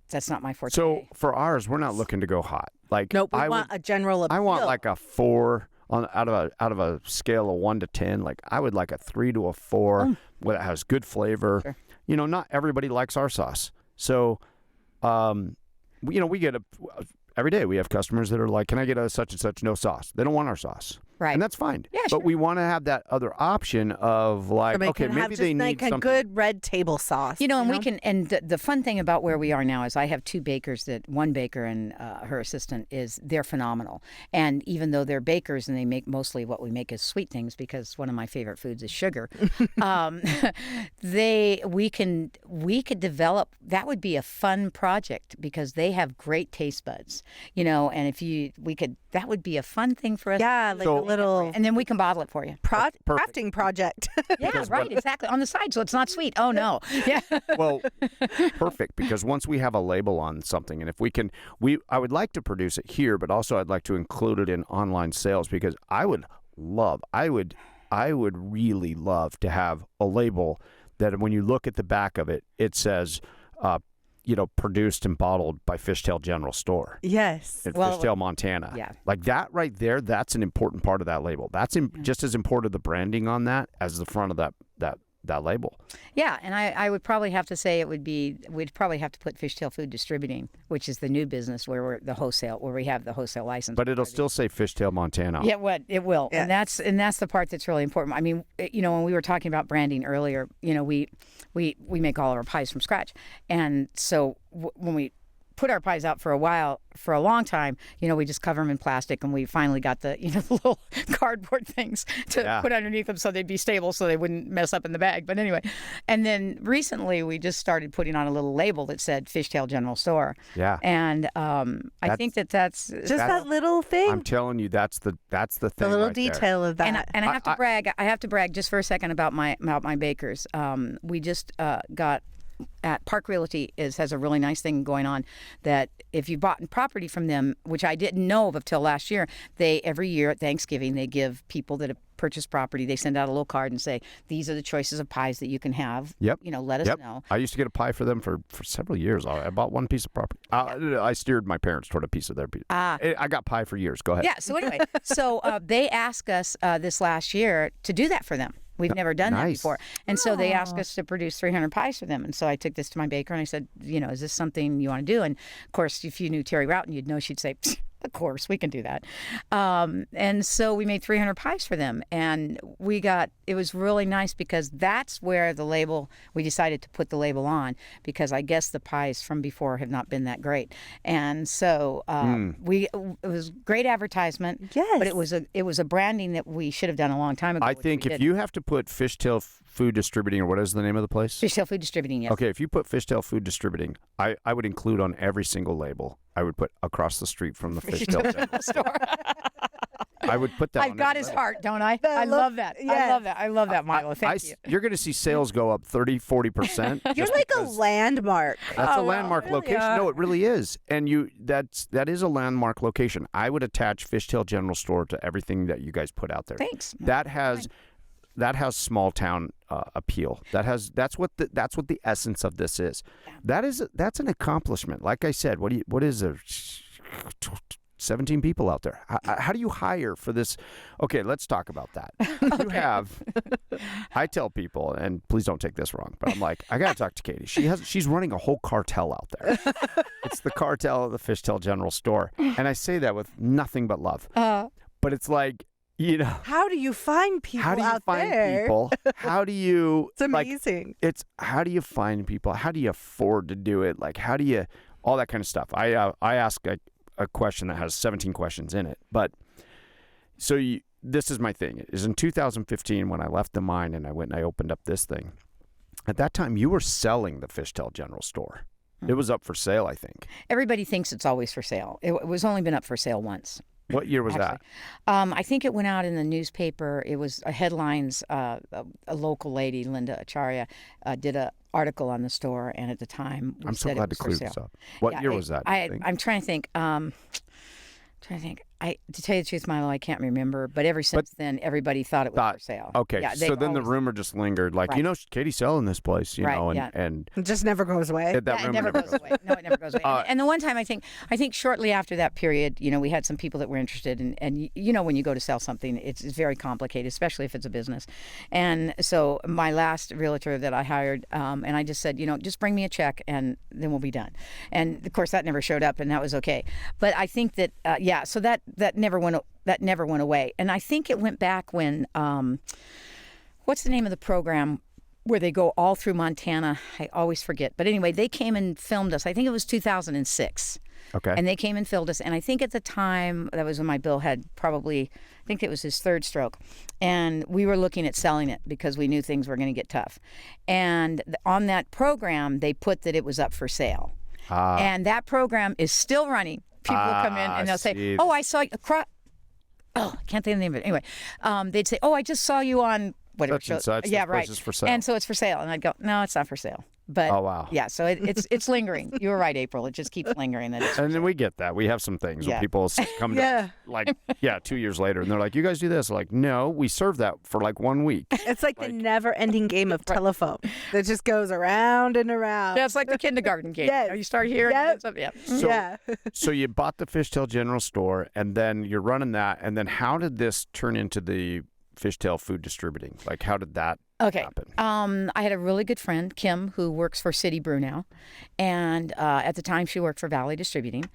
that's not my forte. So for ours, we're not looking to go hot. Like, Nope. We want a general appeal. I want like a 4 out of a scale of 1 to 10. Like, I would like a 3 to a 4 that has good flavor. Sure. Not everybody likes our sauce. So, we get every day we have customers that are like, can I get a such and such no sauce? They don't want our sauce. Right. And that's fine. Yeah, but sure. we want to have that other option of like, Somebody okay, can maybe have they just need like a something. good red table sauce. and we can, and the fun thing about where we are now is I have 2 bakers one baker and her assistant they're phenomenal. And even though they're bakers and they make mostly what we make is sweet things because one of my favorite foods is sugar, we could develop, that would be a fun project because they have great taste buds, and that would be a fun thing for us. Yeah, like a little And then we can bottle it for you. crafting project. Yeah, right, exactly. On the side, so it's not sweet. Oh, no. Yeah. Well, perfect, because once we have a label on something, and if we can, I would like to produce it here, but also I'd like to include it in online sales because I would really love to have a label that when you look at the back of it, it says, produced and bottled by Fishtail General Store. Yes. In Fishtail, Montana. Yeah. Like that right there, that's an important part of that label. That's just as important, the branding on that, as the front of that label. Yeah, and I would probably have to say we'd probably have to put Fishtail Food Distributing, which is the new business where we have the wholesale license. But it'll still say Fishtail Montana. Yeah, it will. Yes. And that's the part that's really important. I mean, when we were talking about branding earlier, we make all of our pies from scratch. And so when we put our pies out for a long time, we just cover them in plastic, and we finally got the the little cardboard things to put underneath them so they'd be stable, so they wouldn't mess up in the bag. But anyway, and then recently we just started putting on a little label that said Fishtail General Store. Yeah. And I think that's Just that little thing. I'm telling you, that's the thing. The little right there. detail of that. And I have to brag. I have to brag just for a second about my bakers. We just got at Park Realty has a really nice thing going on that if you bought property from them, which I didn't know of until last year, every year at Thanksgiving they give people that have purchased property, they send out a little card and say, these are the choices of pies that you can have. Yep. Let us know. I used to get a pie for them for several years. I bought one piece of property. I steered my parents toward a piece of their piece. I got pie for years. Go ahead. Yeah. So anyway, they asked us this last year to do that for them. We've never done that Nice. before. And so they asked us to produce 300 pies for them. And so I took this to my baker and I said, is this something you want to do? And of course, if you knew Terry Roughton, you'd know she'd say, of course, we can do that. And so we made 300 pies for them. And it was really nice because that's where we decided to put the label on, because I guess the pies from before have not been that great. And so it was great advertisement. Yes. But it was a branding that we should have done a long time ago. I think if you have to put Fishtail Food Distributing, or what is the name of the place? Fishtail Food Distributing, yes. Okay, if you put Fishtail Food Distributing, I would include on every single label, I would put across the street from the Fishtail General Store. I would put that I've on got every his label. heart, don't I? I love that. Yes. I love that, Milo. Thank you. You're going to see sales go up 30-40%. You're like a landmark. That's a Oh, landmark really? location. No, it really is. And that is a landmark location. I would attach Fishtail General Store to everything that you guys put out there. Thanks. That has small town appeal. That's what the essence of this is. That's an accomplishment. Like I said, what is 17 people out there? How do you hire for this? Okay, let's talk about that. You have. I tell people, and please don't take this wrong, but I'm like, I gotta talk to Katy. She's running a whole cartel out there. It's the cartel of the Fishtail General Store, and I say that with nothing but love. But it's like, How do you find people how do you out find there? people? How do you? It's amazing. How do you find people? How do you afford to do it? Like, how do you? All that kind of stuff. I ask a question that has 17 questions in it. But so this is my thing. Is in 2015 when I left the mine and I went and I opened up this thing. At that time, you were selling the Fishtail General Store. It was up for sale, I think. Everybody thinks it's always for sale. It was only been up for sale once. What year was Actually. that? I think it went out in the newspaper. It was headlines. A local lady, Linda Acharya, did an article on the store, and at the time, I'm so glad to clear this up. What Yeah, year was that? I'm trying to think. To tell you the truth, Milo, I can't remember. But ever since then, everybody thought it was for sale. Okay, Yeah, so then the always- rumor just lingered, like, Right. Katie's selling this place, Right, and yeah. It just never goes away. that Yeah, rumor it never goes away. No, it never goes away. And the one time I think shortly after that period, we had some people that were interested, and when you go to sell something, it's very complicated, especially if it's a business. And so my last realtor that I hired, and I just said, just bring me a check, and then we'll be done. And of course that never showed up, and that was okay. But I think that so that never went away. And I think it went back when what's the name of the program where they go all through Montana? I always forget. But anyway, they came and filmed us. I think it was 2006. Okay. And they came and filmed us. And I think at the time, that was when my Bill had I think it was his third stroke. And we were looking at selling it because we knew things were going to get tough. And on that program, they put that it was up for sale. And that program is still running. People will come in and they'll say, "Oh, I saw you." I can't think of the name of it. Anyway, they'd say, "Oh, I just saw you on whatever Such and show." such, Yeah, this right. place is for sale. And so it's for sale, and I'd go, "No, it's not for sale." But Oh, wow. yeah, so it's lingering. You were right, April. It just keeps lingering. That it's And then we get that. We have some things where Yeah. people come to like, 2 years later, and they're like, "You guys do this?" Like, no, we serve that for like 1 week. It's like the never-ending game of telephone that just goes around and around. Yeah, it's like the kindergarten game. Yes. You start here. Yep. And yeah. So, Yeah. so you bought the Fishtail General Store, and then you're running that. And then how did this turn into the Fishtail Food Distributing? Like, how did that happen? I had a really good friend, Kim, who works for City Brew now. And at the time, she worked for Valley Distributing.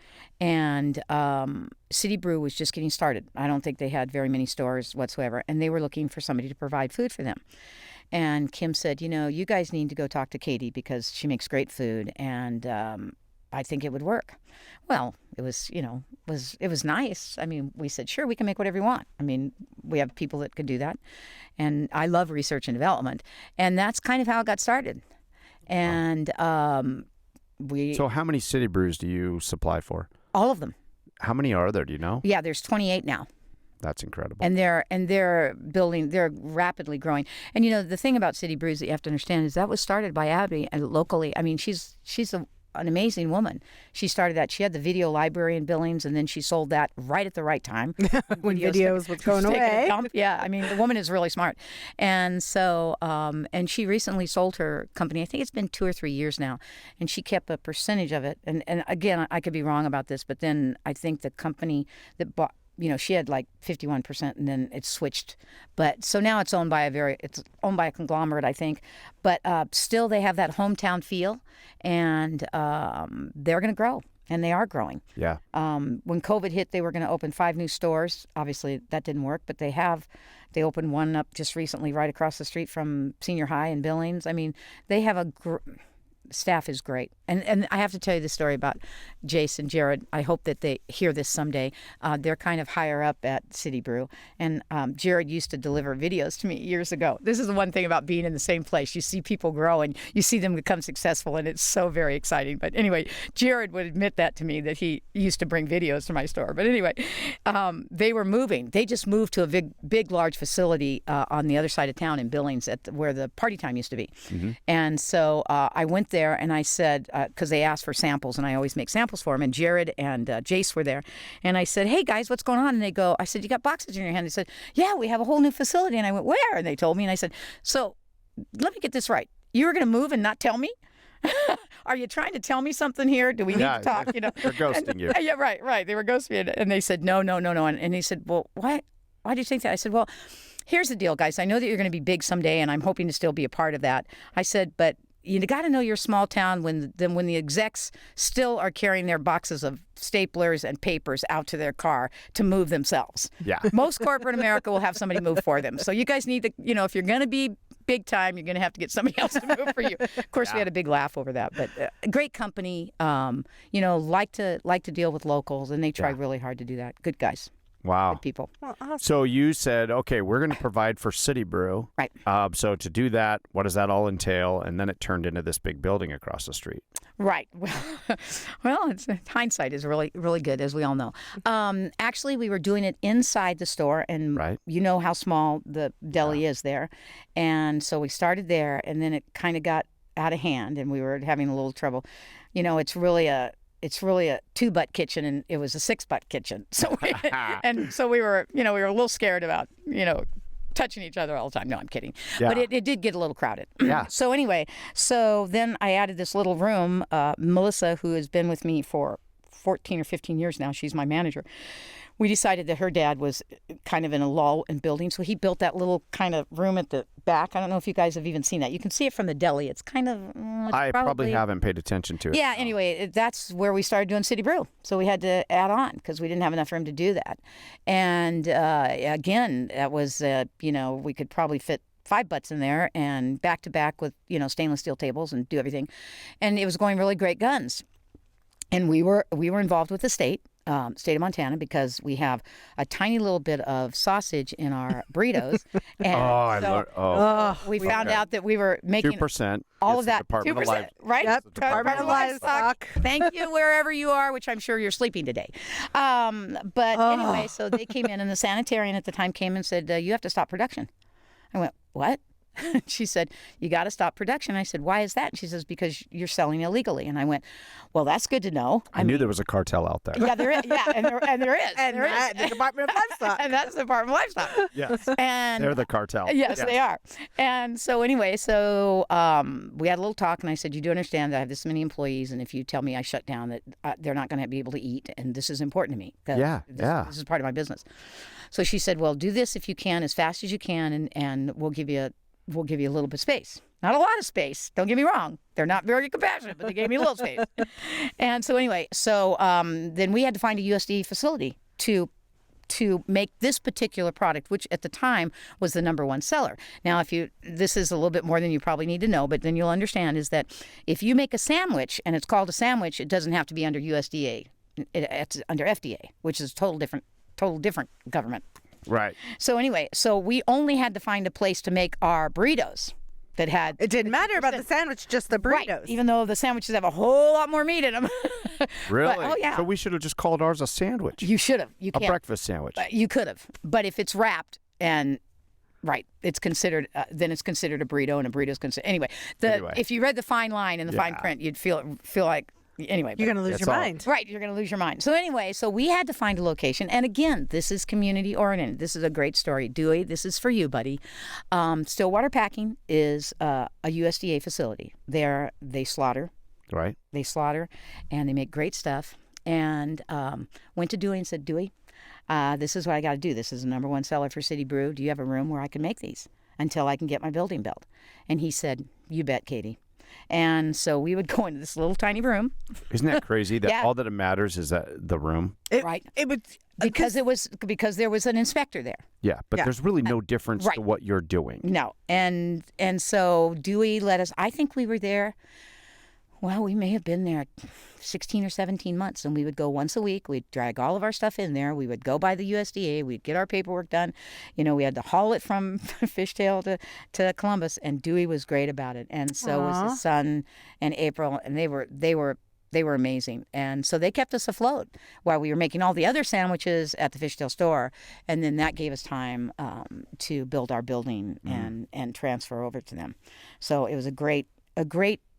And City Brew was just getting started. I don't think they had very many stores whatsoever. And they were looking for somebody to provide food for them. And Kim said, you guys need to go talk to Katy because she makes great food. And I think it would work. Well, it was, it was nice. I mean, we said, sure, we can make whatever you want. I mean, we have people that could do that. And I love research and development. And that's kind of how it got started. And So how many City Brews do you supply for? all of them. How many are there? Do you know? Yeah, there's 28 now. That's incredible. And they're building, they're rapidly growing. And the thing about City Brews that you have to understand is that was started by Abby and locally. I mean, she's an amazing woman. She started that. She had the video library in Billings, and then she sold that right at the right time When videos was going taking a away. dump. Yeah, I mean, the woman is really smart. And so, and she recently sold her company. I think it's been 2 or 3 years now, and she kept a percentage of it. And again, I could be wrong about this, but then I think the company that she had like 51%, and then it switched. But so now it's owned by a conglomerate, I think. But still, they have that hometown feel, and they're going to grow. And they are growing. Yeah. When COVID hit, they were going to open 5 new stores. Obviously, that didn't work, but they opened one up just recently right across the street from Senior High in Billings. I mean, they have staff is great. And I have to tell you the story about Jace and Jared. I hope that they hear this someday. They're kind of higher up at City Brew. And Jared used to deliver videos to me years ago. This is the one thing about being in the same place. You see people grow and you see them become successful, and it's so very exciting. But anyway, Jared would admit that to me, that he used to bring videos to my store. But anyway, they were moving. They just moved to a big, large facility on the other side of town in Billings where the Party Time used to be. Mm-hmm. And so I went there and I said, because they asked for samples, and I always make samples for them. And Jared and Jace were there, and I said, "Hey guys, what's going on?" And I said, "You got boxes in your hand?" They said, "Yeah, we have a whole new facility." And I went, "Where?" And they told me, and I said, "So, let me get this right. You were going to move and not tell me? Are you trying to tell me something here? Do we need to talk?" They're ghosting you. Yeah, right. They were ghosting me, and they said, "No." And he said, "Well, why do you think that?" I said, "Well, here's the deal, guys. I know that you're going to be big someday, and I'm hoping to still be a part of that." I said, "But you got to know your small town when the execs still are carrying their boxes of staplers and papers out to their car to move themselves. Yeah. Most corporate America will have somebody move for them. So you guys need to, if you're going to be big time, you're going to have to get somebody else to move for you." Of course, we had a big laugh over that, but great company. Like to deal with locals, and they try really hard to do that. Good guys. Wow. Good people. Well, awesome. So you said, okay, we're going to provide for City Brew. Right. So to do that, what does that all entail? And then it turned into this big building across the street. Right. Well, hindsight is really, really good, as we all know. Actually, we were doing it inside the store, and you know how small the deli is there. And so we started there, and then it kind of got out of hand, and we were having a little trouble. It's really a 2-butt kitchen, and it was a 6-butt kitchen. So we were a little scared about, touching each other all the time. No, I'm kidding. Yeah. But it did get a little crowded. Yeah. So anyway, then I added this little room. Melissa, who has been with me for 14 or 15 years now, she's my manager. We decided that her dad was kind of in a lull in building, so he built that little kind of room at the back. I don't know if you guys have even seen that. You can see it from the deli. It's kind of... I probably haven't paid attention to it. Yeah, anyway, that's where we started doing City Brew. So we had to add on because we didn't have enough room to do that. And again, that was, we could probably fit 5 butts in there and back to back with, stainless steel tables and do everything. And it was going really great guns. And we were involved with the state of Montana, because we have a tiny little bit of sausage in our burritos. And we found out that we were making 2%. All of that. Department 2%, of right? Yep, Department of Livestock. Thank you, wherever you are, which I'm sure you're sleeping today. But anyway, so they came in, and the sanitarian at the time came and said, "You have to stop production." I went, "What?" She said, "You got to stop production." I said, "Why is that?" And she says, "Because you're selling illegally." And I went, "Well, that's good to know." I knew there was a cartel out there. Yeah, there is. Yeah, and there is. And there is. the Department of Livestock. And that's the Department of Livestock. Yes. And they're the cartel. Yes, they are. And so anyway, we had a little talk, and I said, "You do understand that I have this many employees, and if you tell me I shut down, that they're not going to be able to eat, and this is important to me. This is part of my business." So she said, "Well, do this if you can, as fast as you can, and we'll give you a little bit of space. Not a lot of space. Don't get me wrong. They're not very compassionate, but they gave me a little space." And so anyway, then we had to find a USDA facility to make this particular product, which at the time was the #1 seller. Now, this is a little bit more than you probably need to know, but then you'll understand is that if you make a sandwich and it's called a sandwich, it doesn't have to be under USDA. It's under FDA, which is total different government. Right. So anyway, we only had to find a place to make our burritos that had... It didn't matter about the sandwich, just the burritos. Right, even though the sandwiches have a whole lot more meat in them. Really? But, yeah. So we should have just called ours a sandwich. You should have. You a can't. breakfast sandwich. You could have. But if it's wrapped and... Right, it's considered. Then it's considered a burrito, and a burrito's considered... Anyway, if you read the fine line and the fine print, you'd feel like... Anyway, you're going to lose your mind. Right, you're going to lose your mind. So anyway, we had to find a location. And again, this is community oriented. This is a great story. Dewey, this is for you, buddy. Stillwater Packing is a USDA facility. They slaughter. Right. They slaughter, and they make great stuff. and went to Dewey and said, Dewey, this is what I got to do. This is the number one seller for City Brew. Do you have a room where I can make these until I can get my building built? And he said, you bet, Katy. And so we would go into this little tiny room. Isn't that crazy that all that matters is that the room? Right. It would because there was an inspector there. Yeah, but there's really no difference to what you're doing. No. And so Dewey let us, I think we were there, well, we may have been there 16 or 17 months, and we would go once a week. We'd drag all of our stuff in there. We would go by the USDA. We'd get our paperwork done. You know, we had to haul it from Fishtail to Columbus, and Dewey was great about it. And so was his son and April, and they were amazing. And so they kept us afloat while we were making all the other sandwiches at the Fishtail store. And then that gave us time to build our building and transfer over to them. So it was a great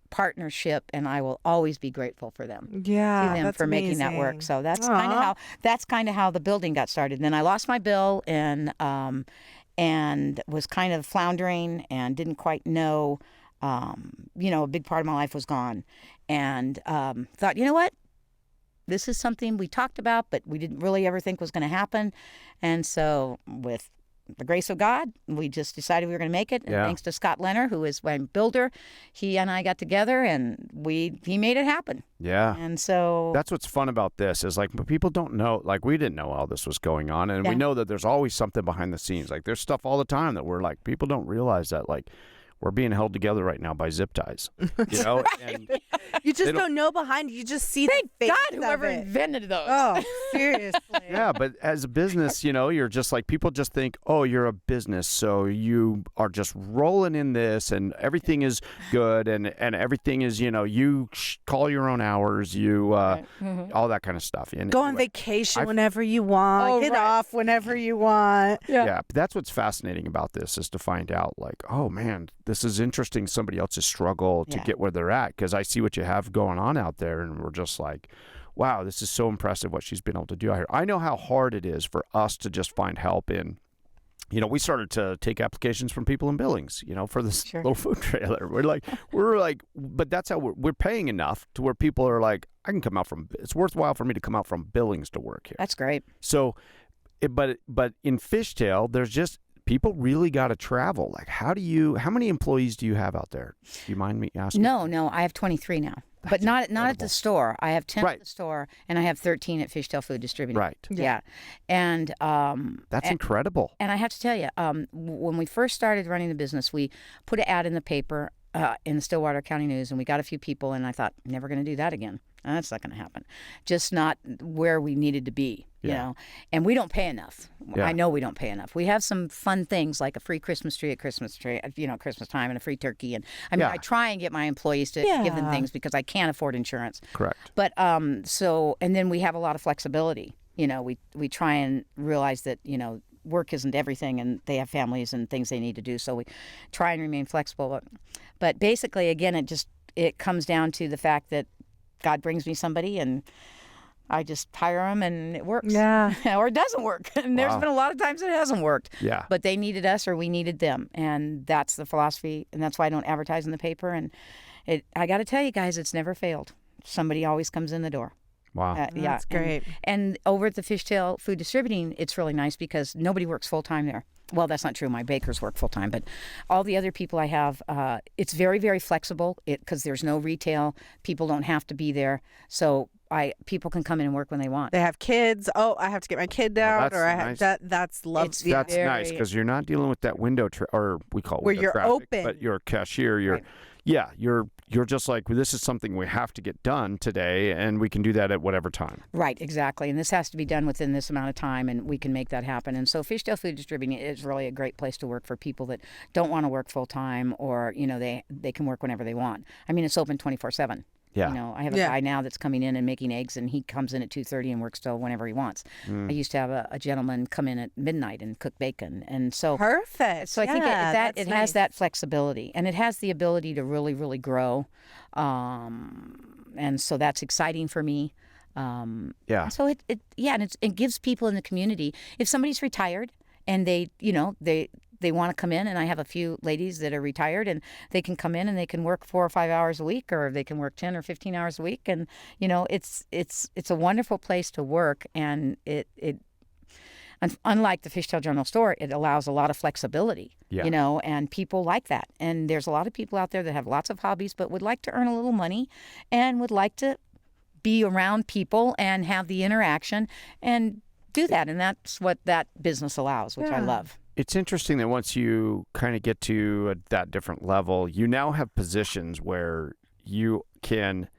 partnership, and I will always be grateful for them. Yeah, to them that's for making that work. amazing. So that's kind of how the building got started. And then I lost my bill and was kind of floundering and didn't quite know. A big part of my life was gone, and thought, you know what? This is something we talked about, but we didn't really ever think was going to happen. And so with the grace of God, we just decided we were going to make it. And thanks to Scott Leonard, who is my builder, he and I got together and he made it happen. Yeah. And so that's what's fun about this is like, people don't know, like we didn't know all this was going on. And we know that there's always something behind the scenes. Like there's stuff all the time that we're like, people don't realize that like we're being held together right now by zip ties, you know? And you just don't know behind. You just see thank the face God whoever of it. invented those. Oh, seriously. Yeah, but as a business, you know, you're just like, people just think, oh, you're a business, so you are just rolling in this and everything is good and everything is, you know, you call your own hours, you, all that kind of stuff. And go on vacation whenever you want, get off whenever you want. Yeah, but that's what's fascinating about this is to find out like, oh man, this is interesting, somebody else's struggle to get where they're at, because I see what you have going on out there and we're just like, wow, this is so impressive what she's been able to do out here. I know how hard it is for us to just find help in, you know, we started to take applications from people in Billings, you know, for this little food trailer. We're like, but that's how we're paying enough to where people are like, I can come out from, it's worthwhile for me to come out from Billings to work here. That's great. So, but in Fishtail, there's just, people really got to travel. Like, how many employees do you have out there? Do you mind me asking? No, I have 23 now. But not at the store. I have 10 at the store, and I have 13 at Fishtail Food Distributing. Right. Yeah. And that's incredible. And I have to tell you, when we first started running the business, we put an ad in the paper in the Stillwater County News, and we got a few people, and I thought, never going to do that again. That's not going to happen. Just not where we needed to be, you know. And we don't pay enough. Yeah. I know we don't pay enough. We have some fun things like a free Christmas tree at Christmas time, and a free turkey. And I mean, I try and get my employees to give them things because I can't afford insurance. Correct. But and then we have a lot of flexibility. You know, we try and realize that, you know, work isn't everything and they have families and things they need to do. So we try and remain flexible. But basically, again, it comes down to the fact that God brings me somebody and I just hire them and it works. Yeah. Or it doesn't work. And there's been a lot of times it hasn't worked. Yeah. But they needed us or we needed them. And that's the philosophy. And that's why I don't advertise in the paper. And I got to tell you guys, it's never failed. Somebody always comes in the door. Wow. That's great. And over at the Fishtail Food Distributing, it's really nice because nobody works full time there. Well, that's not true. My bakers work full time, but all the other people I have, it's very, very flexible because there's no retail. People don't have to be there. So people can come in and work when they want. They have kids. Oh, I have to get my kid out, or I have that's lovely. That's nice because you're not dealing with that window or we call it where window you're traffic, open. but you're a cashier. You're just like, well, this is something we have to get done today, and we can do that at whatever time. Right, exactly. And this has to be done within this amount of time, and we can make that happen. And so Fishtail Food Distributing is really a great place to work for people that don't want to work full time, or you know they can work whenever they want. I mean, it's open 24/7. Yeah. You know, I have a guy now that's coming in and making eggs, and he comes in at 2:30 and works till whenever he wants. I used to have a gentleman come in at midnight and cook bacon, and so perfect. So I think it has that flexibility, and it has the ability to really, really grow, and so that's exciting for me. So it gives people in the community. If somebody's retired and they they want to come in, and I have a few ladies that are retired, and they can come in and they can work 4 or 5 hours a week, or they can work 10 or 15 hours a week. And, it's a wonderful place to work. And unlike the Fishtail General Store, it allows a lot of flexibility, and people like that. And there's a lot of people out there that have lots of hobbies, but would like to earn a little money and would like to be around people and have the interaction and do that. And that's what that business allows, which I love. It's interesting that once you kind of get to that different level, you now have positions where you can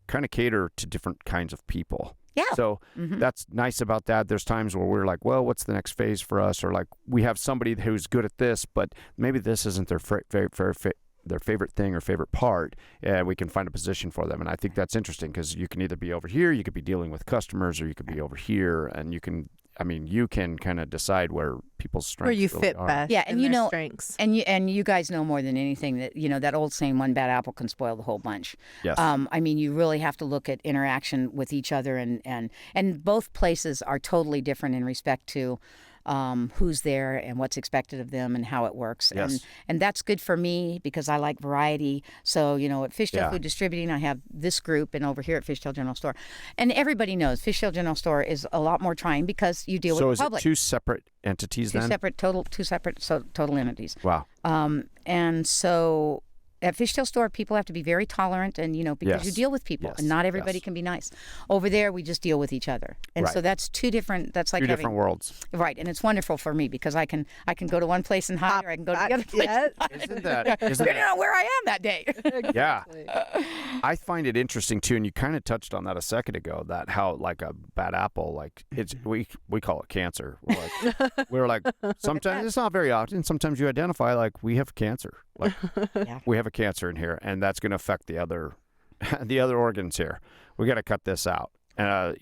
kind of cater to different kinds of people. Yeah. So that's nice about that. There's times where we're like, well, what's the next phase for us? Or like we have somebody who's good at this, but maybe this isn't their favorite thing or favorite part. And we can find a position for them. And I think that's interesting because you can either be over here, you could be dealing with customers, or you could be over here, and you can kind of decide where people's strengths where you really fit are. best. Yeah, and their strengths. and you guys know more than anything that that old saying, one bad apple can spoil the whole bunch. Yes. You really have to look at interaction with each other, and both places are totally different in respect to who's there and what's expected of them and how it works. Yes. And that's good for me because I like variety. So, at Fishtail Food Distributing, I have this group, and over here at Fishtail General Store. And everybody knows Fishtail General Store is a lot more trying because you deal with the public. So is it two separate entities then? Two separate total entities. Wow. And so at Fishtail Store, people have to be very tolerant, and because you deal with people, and not everybody can be nice. Over there, we just deal with each other, and so that's two different. That's like two different worlds, right? And it's wonderful for me because I can go to one place and hide, or I can go to the other place. Isn't that depending on where I am that day? Yeah, I find it interesting too, and you kind of touched on that a second ago. That how like a bad apple, like it's we call it cancer. We're like sometimes it's not very often. Sometimes you identify like we have cancer. Like we have a cancer in here, and that's going to affect the other organs here. We got to cut this out. And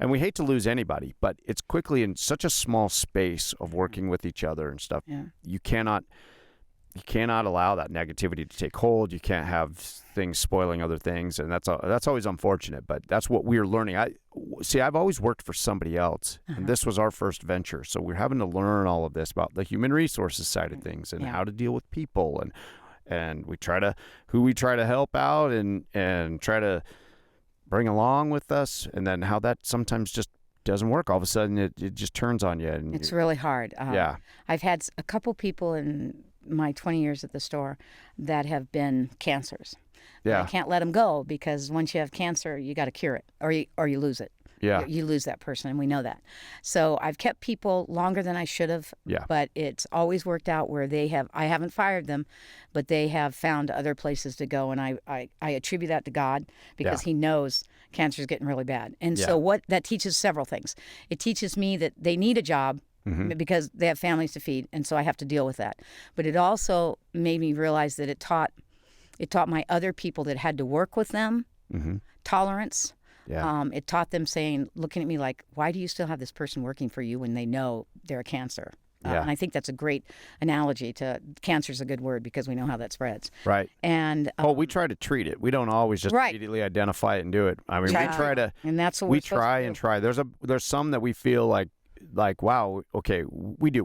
we hate to lose anybody, but it's quickly in such a small space of working with each other and stuff. Yeah. You cannot allow that negativity to take hold. You can't have things spoiling other things, and that's always unfortunate. But that's what we're learning. I've always worked for somebody else, and this was our first venture. So we're having to learn all of this about the human resources side of things and how to deal with people, and we try to help out and try to bring along with us, and then how that sometimes just doesn't work. All of a sudden, it just turns on you. And it's really hard. I've had a couple people in my 20 years at the store that have been cancers. Yeah. I can't let them go because once you have cancer, you got to cure it or you lose it. Yeah. You lose that person, and we know that. So I've kept people longer than I should have, but it's always worked out where I haven't fired them, but they have found other places to go, and I attribute that to God because He knows cancer is getting really bad. And so what that teaches several things. It teaches me that they need a job, because they have families to feed, and so I have to deal with that. But it also made me realize that it taught my other people that had to work with them tolerance. Yeah. It taught them looking at me like, why do you still have this person working for you when they know they're a cancer? And I think that's a great analogy to cancer is a good word because we know how that spreads. Right. And we try to treat it. We don't always just immediately identify it and do it. I mean, we try to. And that's what we try and try. There's some that we feel like wow, okay, we do.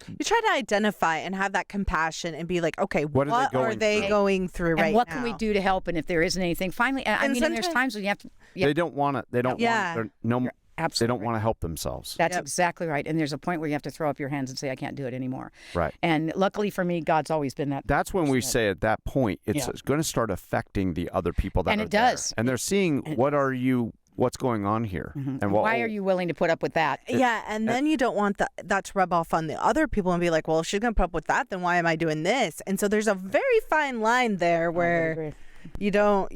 You try to identify and have that compassion and be like, okay, what are they going through right now? And what can we do to help? And if there isn't anything, finally, and there's times when you have to. They don't want to. They don't want. Absolutely. They don't want to help themselves. That's exactly right. And there's a point where you have to throw up your hands and say, I can't do it anymore. Right. And luckily for me, God's always been that. That's when we say at that point, it's going to start affecting the other people that are there. And it does. And they're seeing what's going on here. And why are you willing to put up with that? Yeah, and then you don't want that to rub off on the other people and be like, well, if she's going to put up with that, then why am I doing this? And so there's a very fine line there where you don't,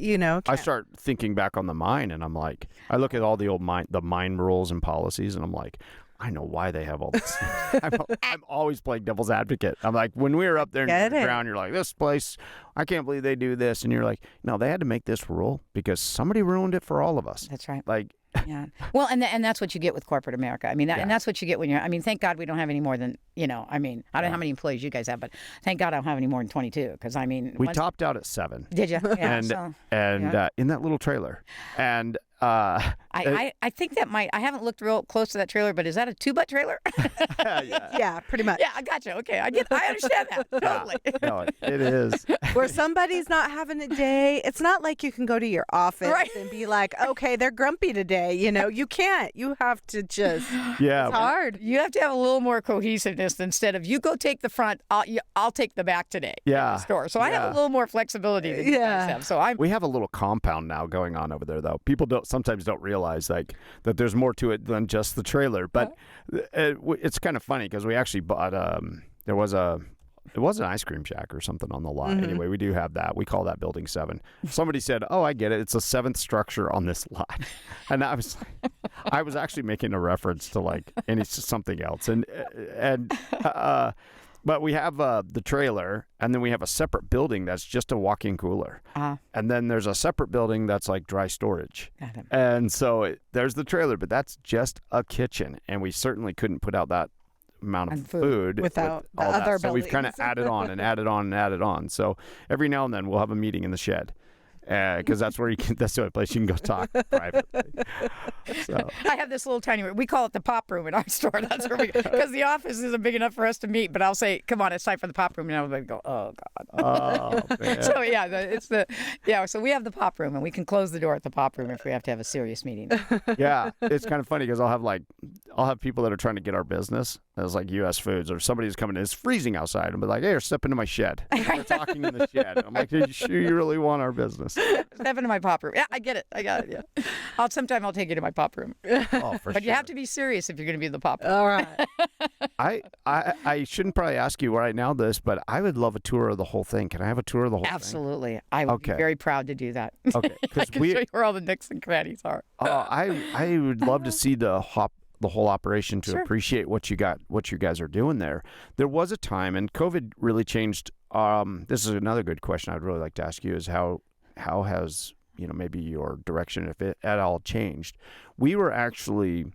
I start thinking back on the mine, and I'm like, I look at all the old mine rules and policies, and I'm like, I know why they have all this. I'm always playing devil's advocate. I'm like, when we were up there in the ground, you're like, this place, I can't believe they do this. And you're like, no, they had to make this rule because somebody ruined it for all of us. That's right. Like, yeah. Well, and that's what you get with corporate America. I mean, and that's what you get when thank God we don't have any more than, I don't know how many employees you guys have, but thank God I don't have any more than 22 because, we topped out at 7. Did you? Yeah. And in that little trailer. And I think that might. I haven't looked real close to that trailer, but is that a 2-butt trailer? Yeah, pretty much. Yeah, I gotcha. Okay, I understand that totally. No, it is. Where somebody's not having a day, it's not like you can go to your office and be like, okay, they're grumpy today. You can't. You have to just. Yeah. It's hard. You have to have a little more cohesiveness instead of you go take the front, I'll take the back today. Yeah. At the store. So I have a little more flexibility than you guys have. So We have a little compound now going on over there, though. People sometimes don't realize that there's more to it than just the trailer. But it's kind of funny because we actually bought it was an ice cream shack or something on the lot. Mm-hmm. Anyway, we do have that. We call that Building 7. Somebody said, "Oh, I get it. It's a 7th structure on this lot," and I was actually making a reference to something else, but we have the trailer, and then we have a separate building that's just a walk-in cooler. And then there's a separate building that's like dry storage. Got it. And so there's the trailer, but that's just a kitchen. And we certainly couldn't put out that amount of food without with all the other that. So we've kind of buildings. added on and added on and added on. So every now and then we'll have a meeting in the shed. Because that's where that's the only place you can go talk privately. So. I have this little tiny room. We call it the pop room in our store. That's where because the office isn't big enough for us to meet. But I'll say, "Come on, it's time for the pop room," and everybody go, "Oh God." Oh man. So So we have the pop room, and we can close the door at the pop room if we have to have a serious meeting. Yeah, it's kind of funny because I'll have people that are trying to get our business. As like U.S. Foods or somebody's coming in. It's freezing outside. And be like, "Hey, step into my shed." We're talking in the shed. And I'm like, "Are you sure you really want our business?" Step into my pop room. Yeah, I get it. I got it. Yeah. Sometime I'll take you to my pop room. Oh, for But sure. you have to be serious if you're going to be in the pop room. All right. I shouldn't probably ask you right now this, but I would love a tour of the whole thing. Can I have a tour of the whole thing? Absolutely. I would be very proud to do that. Okay. I can show you where all the nooks and crannies are. I would love to see the whole operation to appreciate what you guys are doing there. There was a time, and COVID really changed. This is another good question I'd really like to ask you: is how has maybe your direction, if it at all, changed? We were actually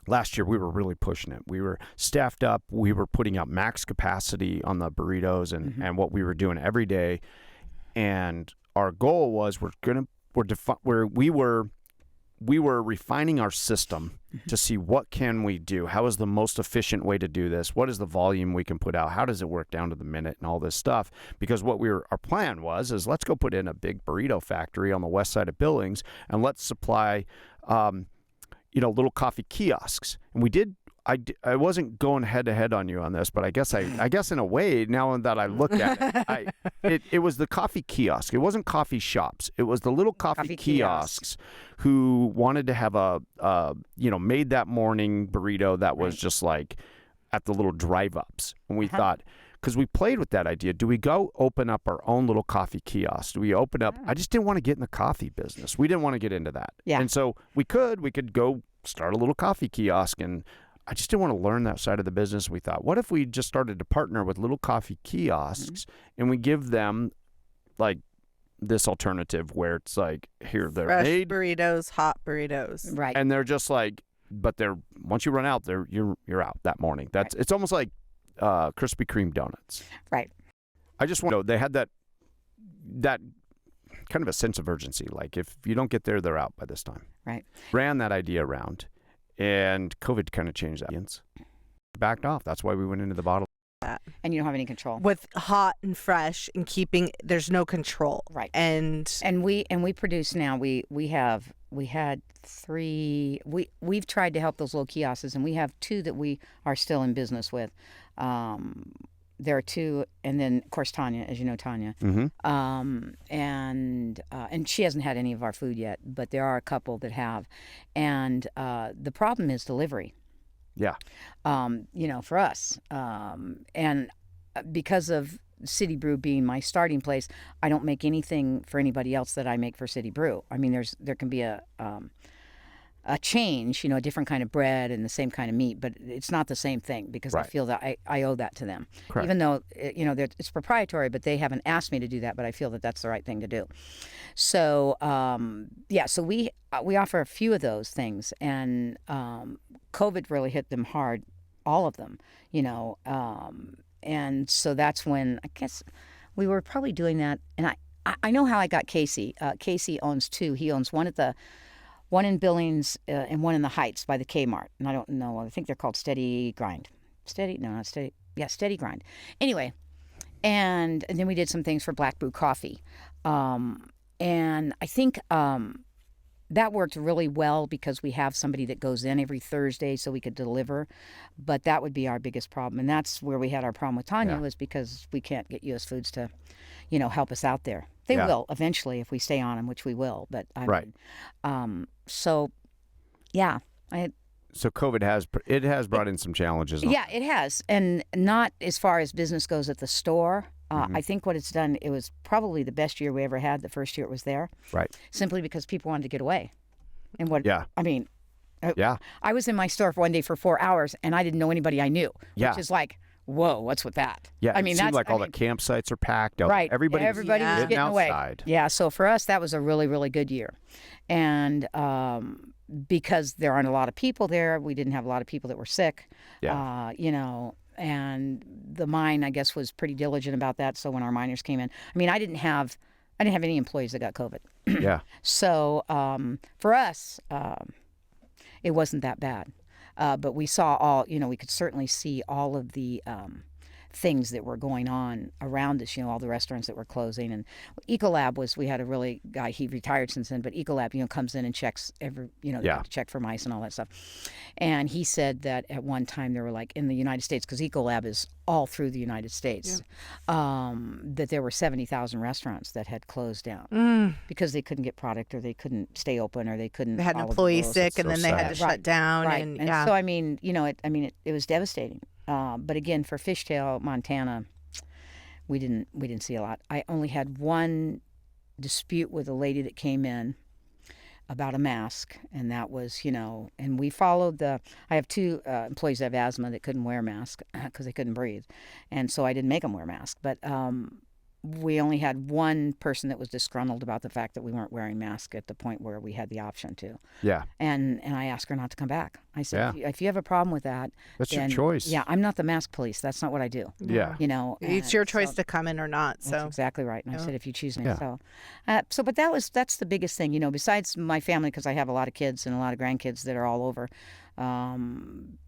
last year we were really pushing it. We were staffed up. We were putting out max capacity on the burritos and what we were doing every day. And our goal was we were refining our system to see what can we do. How is the most efficient way to do this? What is the volume we can put out? How does it work down to the minute and all this stuff? Because our plan was let's go put in a big burrito factory on the west side of Billings and let's supply, little coffee kiosks. And we did. I wasn't going head to head on you on this, but I guess in a way, now that I looked at it was the coffee kiosk. It wasn't coffee shops. It was the little coffee kiosks who wanted to have made that morning burrito that was just like at the little drive-ups. And we thought, because we played with that idea, do we go open up our own little coffee kiosk? Do we open up? I just didn't want to get in the coffee business. We didn't want to get into that. Yeah. And so we could go start a little coffee kiosk, and I just didn't want to learn that side of the business. We thought, what if we just started to partner with little coffee kiosks and we give them like this alternative where it's like, here, they're Fresh made burritos, hot burritos. Right. and they're just like, but once you run out, you're out that morning. It's almost like Krispy Kreme donuts. Right. I just want to know, they had that kind of a sense of urgency. Like if you don't get there, they're out by this time. Right. Ran that idea around. And COVID kind of changed that. Backed off. That's why we went into the bottle. And you don't have any control. With hot and fresh and there's no control. Right. And we produce now. We had 3. We've tried to help those little kiosks, and we have 2 that we are still in business with. There are 2, and then of course Tanya, as you know, Tanya. Mm-hmm. And she hasn't had any of our food yet, but there are a couple that have. And the problem is delivery. Yeah. For us. And because of City Brew being my starting place, I don't make anything for anybody else that I make for City Brew. I mean, there can be a change, a different kind of bread and the same kind of meat, but it's not the same thing because I feel that I owe that to them. Correct. Even though, it's proprietary, but they haven't asked me to do that, but I feel that that's the right thing to do. So, so we offer a few of those things, and COVID really hit them hard, all of them, and so that's when I guess we were probably doing that. And I know how I got Casey. Casey owns 2. He owns one at the one in Billings and one in the Heights by the Kmart. And I don't know. I think they're called Steady Grind. Steady? No, not Steady. Yeah, Steady Grind. Anyway, and then we did some things for Black Brew Coffee. And I think that worked really well because we have somebody that goes in every Thursday so we could deliver. But that would be our biggest problem. And that's where we had our problem with Tanya was because we can't get U.S. Foods to, help us out there. They will eventually if we stay on them, which we will. But so, yeah. So COVID has brought in some challenges. Yeah, it has. And not as far as business goes at the store. I think what it's done, it was probably the best year we ever had, the first year it was there. Right. Simply because people wanted to get away. And I was in my store for one day for 4 hours, and I didn't know anybody I knew. Yeah. Which is like, whoa, what's with that? Yeah, it seemed like all the campsites are packed. Right. Everybody was getting outside. Away. Yeah, so for us, that was a really, really good year. And because there aren't a lot of people there, we didn't have a lot of people that were sick. Yeah. And the mine, I guess, was pretty diligent about that. So when our miners came in, I didn't have any employees that got COVID. Yeah. So for us, it wasn't that bad. But we saw we could certainly see all of the things that were going on around us, all the restaurants that were closing. And Ecolab we had a really guy, he retired since then, but Ecolab, comes in and checks they have to check for mice and all that stuff. And he said that at one time there were in the United States, because Ecolab is all through the United States, that there were 70,000 restaurants that had closed down because they couldn't get product or they couldn't stay open or they couldn't. They had an employee sick and then they had to shut down. Right. And so, it was devastating. But again, for Fishtail Montana, we didn't see a lot. I only had one dispute with a lady that came in about a mask, and that was, and we followed I have two employees that have asthma that couldn't wear a mask because they couldn't breathe, and so I didn't make them wear a mask. But we only had one person that was disgruntled about the fact that we weren't wearing masks at the point where we had the option to. Yeah. And I asked her not to come back. I said, if you have a problem with that, that's your choice. Yeah, I'm not the mask police. That's not what I do. Yeah. It's your choice to come in or not. So that's exactly right. And I said, if you choose me. Yeah. But that's the biggest thing, besides my family, because I have a lot of kids and a lot of grandkids that are all over,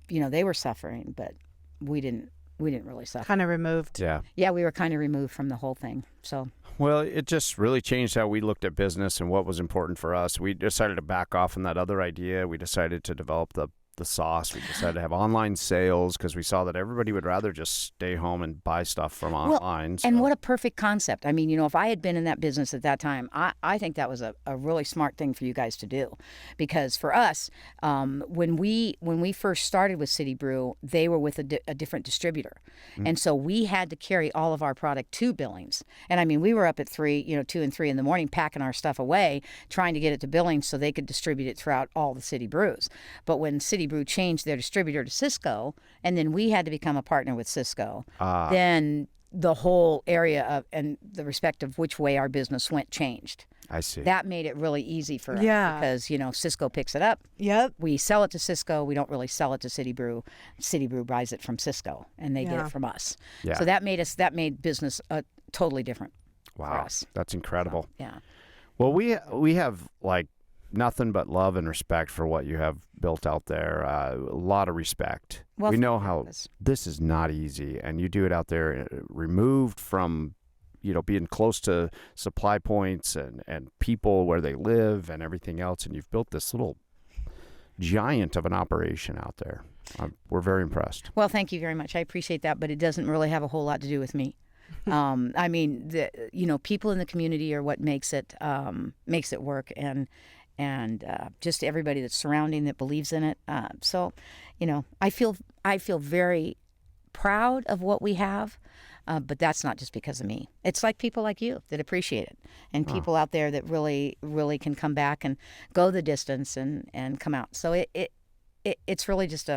they were suffering, but we didn't really suffer. Kind of removed. Yeah. Yeah, we were kind of removed from the whole thing. So. Well, it just really changed how we looked at business and what was important for us. We decided to back off on that other idea. We decided to develop the sauce. We decided to have online sales because we saw that everybody would rather just stay home and buy stuff from online. And what a perfect concept. If I had been in that business at that time, I think that was a really smart thing for you guys to do. Because for us, when we first started with City Brew, they were with a different distributor. Mm-hmm. And so we had to carry all of our product to Billings. And we were up at 2 and 3 in the morning packing our stuff away, trying to get it to Billings so they could distribute it throughout all the City Brews. But when City Brew changed their distributor to Sysco, and then we had to become a partner with Sysco. Then the whole area and the respect of which way our business went changed. I see. That made it really easy for us because, Sysco picks it up. Yep. We sell it to Sysco. We don't really sell it to City Brew. City Brew buys it from Sysco, and they get it from us. Yeah. So that made business totally different for us. That's incredible. So, yeah. Well, we have nothing but love and respect for what you have built out there. A lot of respect. Well, we know how this is not easy, and you do it out there removed from, being close to supply points and people where they live and everything else, and you've built this little giant of an operation out there. We're very impressed. Well, thank you very much. I appreciate that, but it doesn't really have a whole lot to do with me. People in the community are what makes it work, and just everybody that's surrounding that believes in it. So, I feel very proud of what we have, but that's not just because of me. It's like people like you that appreciate it, and people out there that really, really can come back and go the distance and come out. So it's really just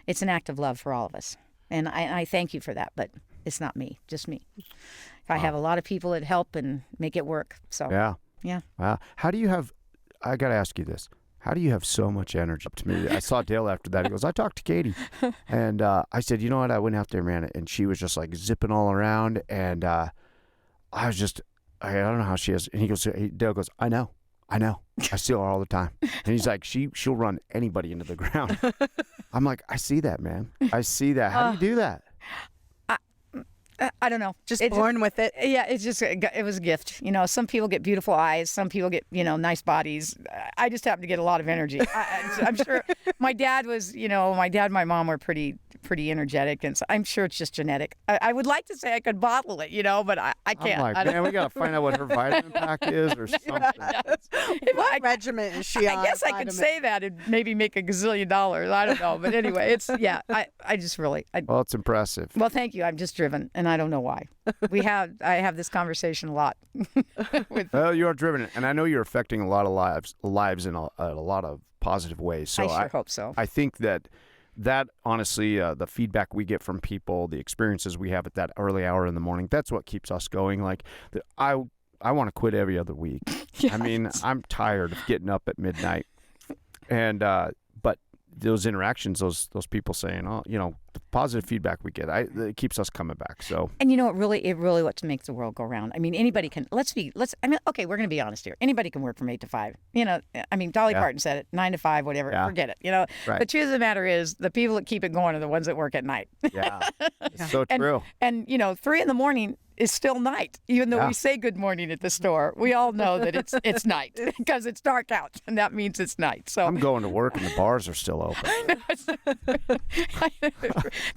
it's an act of love for all of us, and I thank you for that. But it's not me, just me. I have a lot of people that help and make it work. So yeah. Wow. How do you have? I got to ask you this. How do you have so much energy? To me, I saw Dale after that. He goes, I talked to Katy. And I said, you know what? I went out there, man, and she was just zipping all around. And I was just, I don't know how she is. And Dale goes, I know. I know. I see her all the time. And he's like, she'll run anybody into the ground. I'm like, I see that, man. I see that. How do you do that? I don't know. Just born with it. Yeah, it was a gift. You know, some people get beautiful eyes. Some people get, nice bodies. I just happen to get a lot of energy. I'm sure my dad and my mom were pretty energetic, and so I'm sure it's just genetic. I would like to say I could bottle it, but I can't. I'm like, man, we got to find out what her vitamin pack is or something. What regiment is she on? I guess I could say that and maybe make $1 gazillion. I don't know. But anyway, I just really. Well, it's impressive. Well, thank you. I'm just driven, and I don't know why. I have this conversation a lot. Well, you are driven, and I know you're affecting a lot of lives in a lot of positive ways. So I sure hope so. I think that honestly, the feedback we get from people, the experiences we have at that early hour in the morning, that's what keeps us going. Like, I want to quit every other week. Yes. I mean, I'm tired of getting up at midnight, and but those interactions, those people saying, oh, the positive feedback we get, it keeps us coming back. So, and it really what makes the world go round. I mean, anybody can. Okay, we're going to be honest here. Anybody can work from 8 to 5. Dolly Parton said it, 9 to 5, whatever. Yeah. Forget it. Right. The truth of the matter is, the people that keep it going are the ones that work at night. Yeah, it's so true. And 3 in the morning is still night, even though we say good morning at the store. We all know that it's night because it's dark out, and that means it's night. So I'm going to work and the bars are still open.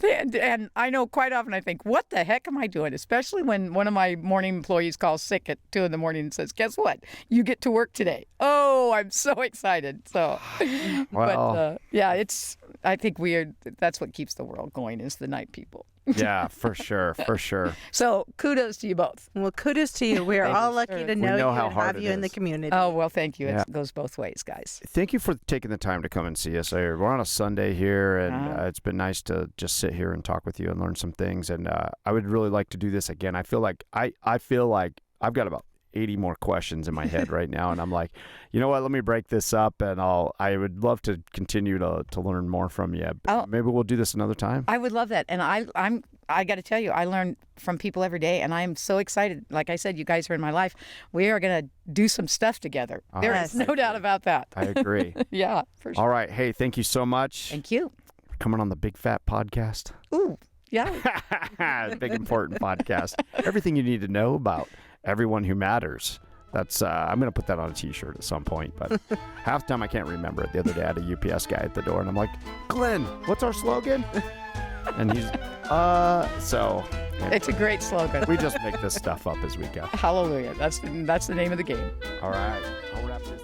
And I know quite often I think, what the heck am I doing? Especially when one of my morning employees calls sick at 2 in the morning and says, guess what? You get to work today. Oh, I'm so excited. So, Well, I think that's what keeps the world going is the night people. Yeah, for sure. So kudos to you both. Well, kudos to you. We're all lucky to know you how and hard have it you in the is. community. Oh, well, thank you. Yeah. It goes both ways, guys. Thank you for taking the time to come and see us. We're on a Sunday here, and it's been nice to just sit here and talk with you and learn some things. And I would really like to do this again. I feel like I've got about 80 more questions in my head right now, and I'm like, you know what? Let me break this up, and I would love to continue to learn more from you. Maybe we'll do this another time. I would love that, and I got to tell you, I learn from people every day, and I'm so excited. Like I said, you guys are in my life. We are going to do some stuff together. There is no doubt about that. I agree. Yeah, for sure. All right. Hey, thank you so much. Thank you. For coming on the Big Fat Podcast. Ooh, yeah. Big important podcast. Everything you need to know about everyone who matters. That's I'm going to put that on a T-shirt at some point, but half the time I can't remember it. The other day I had a UPS guy at the door, and I'm like, Glenn, what's our slogan? And he's, so. Anyway, It's a great slogan. we just make this stuff up as we go. Hallelujah. That's the name of the game. All right. I'll wrap this